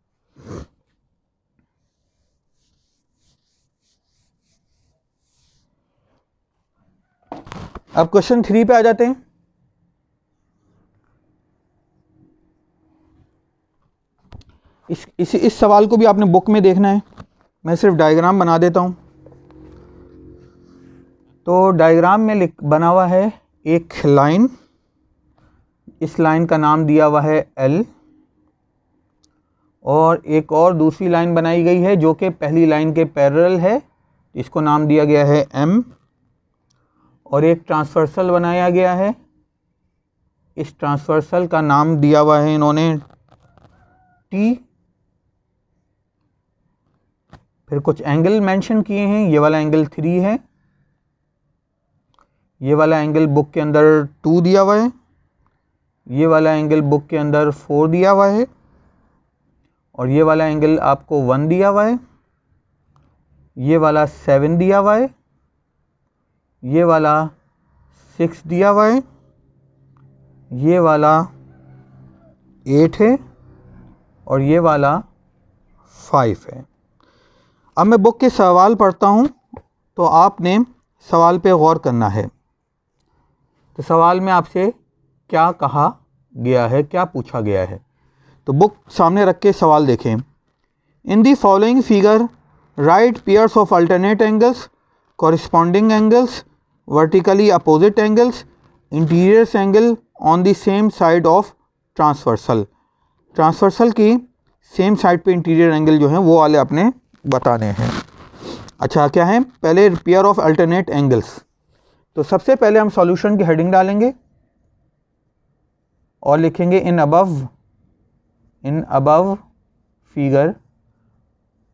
अब क्वेश्चन 3 पे आ जाते हैं। इस सवाल को भी आपने बुक में देखना है, मैं सिर्फ डायग्राम बना देता हूं। तो डायग्राम में बना हुआ है एक लाइन, इस लाइन का नाम दिया हुआ है L, और एक और दूसरी लाइन बनाई गई है जो कि पहली लाइन के पैरेलल है, इसको नाम दिया गया है M, और एक ट्रांसवर्सल बनाया गया है, इस ट्रांसवर्सल का नाम दिया हुआ है इन्होंने T। फिर कुछ एंगल मेंशन किए हैं, ये वाला एंगल 3 है, ये वाला एंगल बुक के अंदर 2 दिया हुआ है, ये वाला एंगल बुक के अंदर 4 दिया हुआ है, और ये वाला एंगल आपको 1 दिया हुआ है, ये वाला 7 दिया हुआ है, ये वाला 6 दिया हुआ है, ये वाला 8 है, और ये वाला 5 है। अब मैं बुक के सवाल पढ़ता हूँ तो आपने सवाल पे गौर करना है। तो सवाल में आपसे क्या कहा गया है, क्या पूछा गया है। तो बुक सामने रख के सवाल देखें। In the following figure write pairs of alternate angles, corresponding angles, vertically opposite angles, interiors angle on the same side of transversal. Transversal की सेम साइड पे इंटीरियर एंगल जो है वो वाले अपने बताने हैं। अच्छा, क्या है? पहले पेयर ऑफ अल्टरनेट एंगल्स। तो सबसे पहले हम सॉल्यूशन की हेडिंग डालेंगे और लिखेंगे इन अबव फिगर।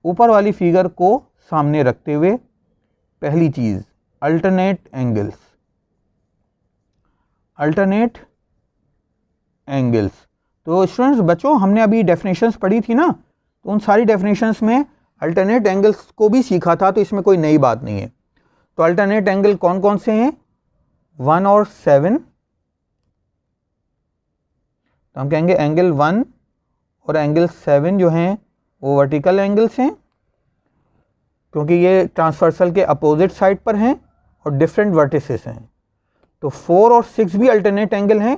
ऊपर वाली फिगर को सामने रखते हुए पहली चीज अल्टरनेट एंगल्स। अल्टरनेट एंगल्स, तो स्टूडेंट्स बच्चों हमने अभी डेफिनेशंस पढ़ी थी ना, तो उन सारी डेफिनेशंस में अल्टरनेट एंगल्स को भी सीखा था, तो इसमें कोई नई बात नहीं है। तो अल्टरनेट एंगल कौन कौन से हैं? 1 और 7। तो हम कहेंगे एंगल 1 और एंगल 7 जो हैं वो वर्टिकल एंगल्स हैं, क्योंकि ये ट्रांसवर्सल के अपोजिट साइड पर हैं और डिफरेंट वर्टिसेस हैं। तो 4 और 6 भी अल्टरनेट एंगल हैं,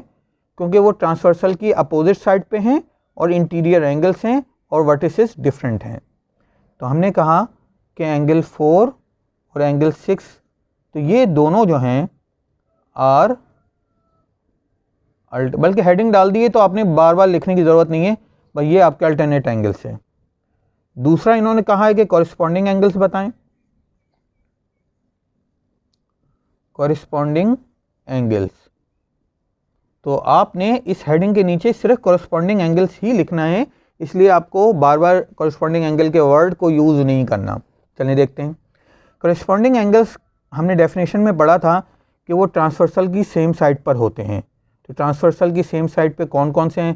क्योंकि वो ट्रांसवर्सल की अपोजिट साइड पे हैं और इंटीरियर एंगल्स हैं और वर्टिसेस डिफरेंट हैं। तो हमने कहा कि एंगल 4 और एंगल 6, तो ये दोनों जो हैं आर बल्कि हेडिंग डाल दिए तो आपने बार बार लिखने की ज़रूरत नहीं है भाई, ये आपके अल्टरनेट एंगल्स हैं। दूसरा इन्होंने कहा है कि कॉरिस्पॉन्डिंग एंगल्स बताएं। कॉरिस्पॉन्डिंग एंगल्स, तो आपने इस हेडिंग के नीचे सिर्फ कॉरिस्पॉन्डिंग एंगल्स ही लिखना है, इसलिए आपको बार बार कॉरिस्पॉन्डिंग एंगल के वर्ड को यूज़ नहीं करना। चलिए देखते हैं। कॉरिस्पॉन्डिंग एंगल्स हमने डेफिनेशन में पढ़ा था कि वो ट्रांसवर्सल की सेम साइड पर होते हैं। तो ट्रांसवर्सल की सेम साइड पे कौन कौन से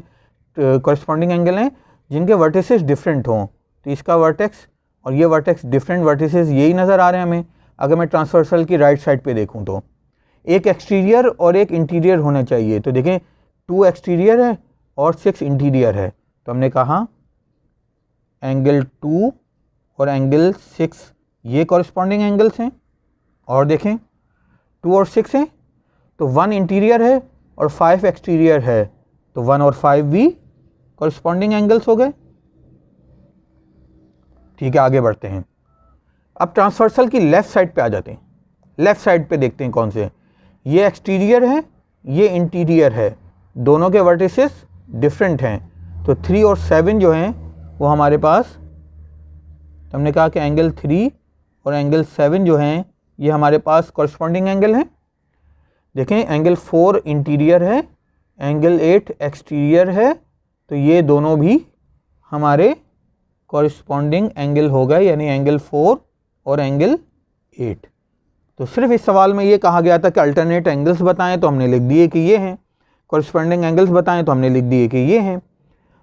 कॉरिस्पॉन्डिंग एंगल हैं? जिनके वर्टिसेस डिफरेंट हों। तो इसका वर्टेक्स और ये वर्टेक्स डिफरेंट वर्टिसेस यही नज़र आ रहे हैं हमें। अगर मैं ट्रांसवर्सल की राइट साइड पे देखूं तो एक एक्सटीरियर और एक इंटीरियर होना चाहिए। तो देखें 2 एक्सटीरियर है और 6 इंटीरियर है। तो हमने कहा एंगल 2 और एंगल 6 ये कॉरिस्पॉन्डिंग एंगल्स हैं। और देखें 2 और 6 हैं तो 1 इंटीरियर है और 5 एक्सटीरियर है, तो 1 और 5 भी कॉरिस्पॉन्डिंग एंगल्स हो गए। ठीक है, आगे बढ़ते हैं। अब ट्रांसवर्सल की लेफ्ट साइड पे आ जाते हैं। लेफ्ट साइड पे देखते हैं कौन से हैं। ये एक्सटीरियर है, ये इंटीरियर है, दोनों के वर्टिसेस डिफरेंट हैं। तो 3 और 7 जो हैं वो हमारे पास, हमने कहा कि एंगल 3 और एंगल 7 जो हैं ये हमारे पास कॉरिस्पॉन्डिंग एंगल हैं। देखें एंगल 4 इंटीरियर है, एंगल 8 एक्सटीरियर है, तो ये दोनों भी हमारे कॉरिस्पॉन्डिंग एंगल हो गए, यानी एंगल 4 और एंगल 8। तो सिर्फ इस सवाल में ये कहा गया था कि अल्टरनेट एंगल्स बताएं, तो हमने लिख दिए कि ये हैं। कॉरिस्पॉन्डिंग एंगल्स बताएं तो हमने लिख दिए कि ये हैं।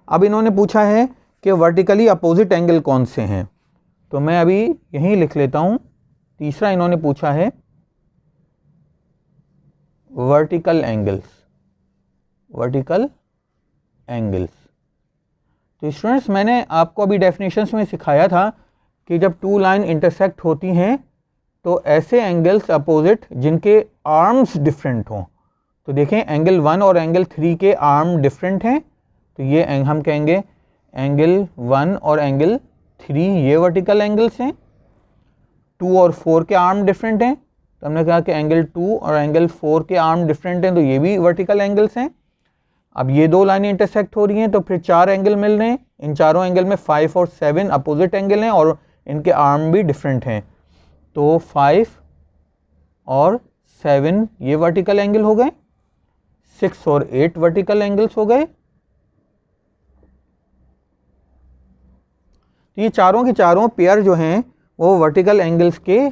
अब इन्होंने पूछा है कि वर्टिकली अपोजिट एंगल कौन से हैं। तो मैं अभी यहीं लिख लेता हूँ। तीसरा इन्होंने पूछा है वर्टिकल एंगल्स, वर्टिकल एंगल्स। तो स्टूडेंट्स मैंने आपको अभी डेफिनेशंस में सिखाया था कि जब टू लाइन इंटरसेक्ट होती हैं तो ऐसे एंगल्स अपोजिट जिनके आर्म्स डिफरेंट हों। तो देखें एंगल 1 और एंगल 3 के आर्म डिफरेंट हैं, तो ये हम कहेंगे एंगल 1 और एंगल 3 ये वर्टिकल एंगल्स हैं। 2 और 4 के आर्म डिफरेंट हैं, तो हमने कहा कि एंगल 2 और एंगल 4 के आर्म डिफरेंट हैं, तो ये भी वर्टिकल एंगल्स हैं। अब ये दो लाइनें इंटरसेक्ट हो रही हैं तो फिर 4 एंगल मिल रहे हैं। इन चारों एंगल में 5 और 7 अपोजिट एंगल हैं और इनके आर्म भी डिफरेंट हैं। तो 5 और 7 ये वर्टिकल एंगल हो गए, 6 और 8 वर्टिकल एंगल्स हो गए। तो ये चारों के चारों पेयर जो हैं वो वर्टिकल एंगल्स के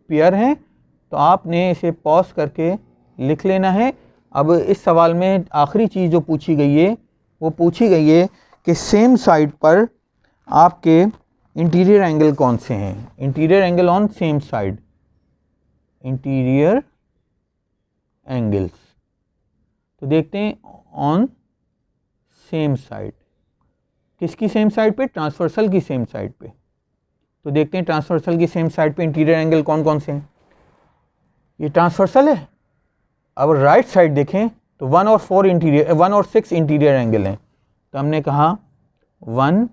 पेयर हैं। तो आपने इसे पॉज करके लिख लेना है। अब इस सवाल में आखिरी चीज़ जो पूछी गई है वो पूछी गई है कि सेम साइड पर आपके इंटीरियर एंगल कौन से हैं। Interior angle on same side, interior angles. तो देखते हैं ऑन सेम साइड, किसकी सेम साइड पे, ट्रांसवर्सल की सेम साइड पे। तो देखते हैं ट्रांसवर्सल की सेम साइड पे इंटीरियर एंगल कौन कौन से हैं। ये ट्रांसवर्सल है। अब राइट साइड देखें तो 1 और 6 इंटीरियर एंगल हैं। तो हमने कहा 1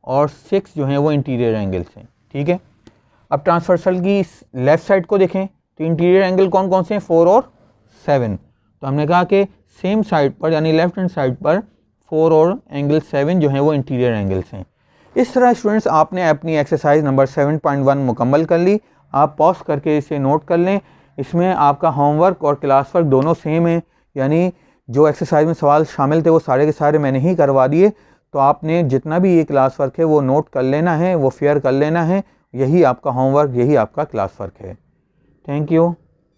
और 6 जो हैं वो इंटीरियर एंगल्स हैं, ठीक है। अब ट्रांसवर्सल की लेफ्ट साइड को देखें तो इंटीरियर एंगल कौन कौन से हैं, 4 और 7। तो हमने कहा कि सेम साइड पर यानी लेफ्ट हैंड साइड पर 4 और एंगल 7 जो हैं वो इंटीरियर एंगल्स हैं। इस तरह स्टूडेंट्स आपने अपनी एक्सरसाइज नंबर 7.1 मुकम्मल कर ली। आप पॉज करके इसे नोट कर लें। इसमें आपका होमवर्क और क्लास वर्क दोनों सेम है, यानी जो एक्सरसाइज में सवाल शामिल थे वो सारे के सारे मैंने ही करवा दिए। तो आपने जितना भी ये क्लास वर्क है वो नोट कर लेना है, वो फेयर कर लेना है। यही आपका होमवर्क, यही आपका क्लास वर्क है। Thank you.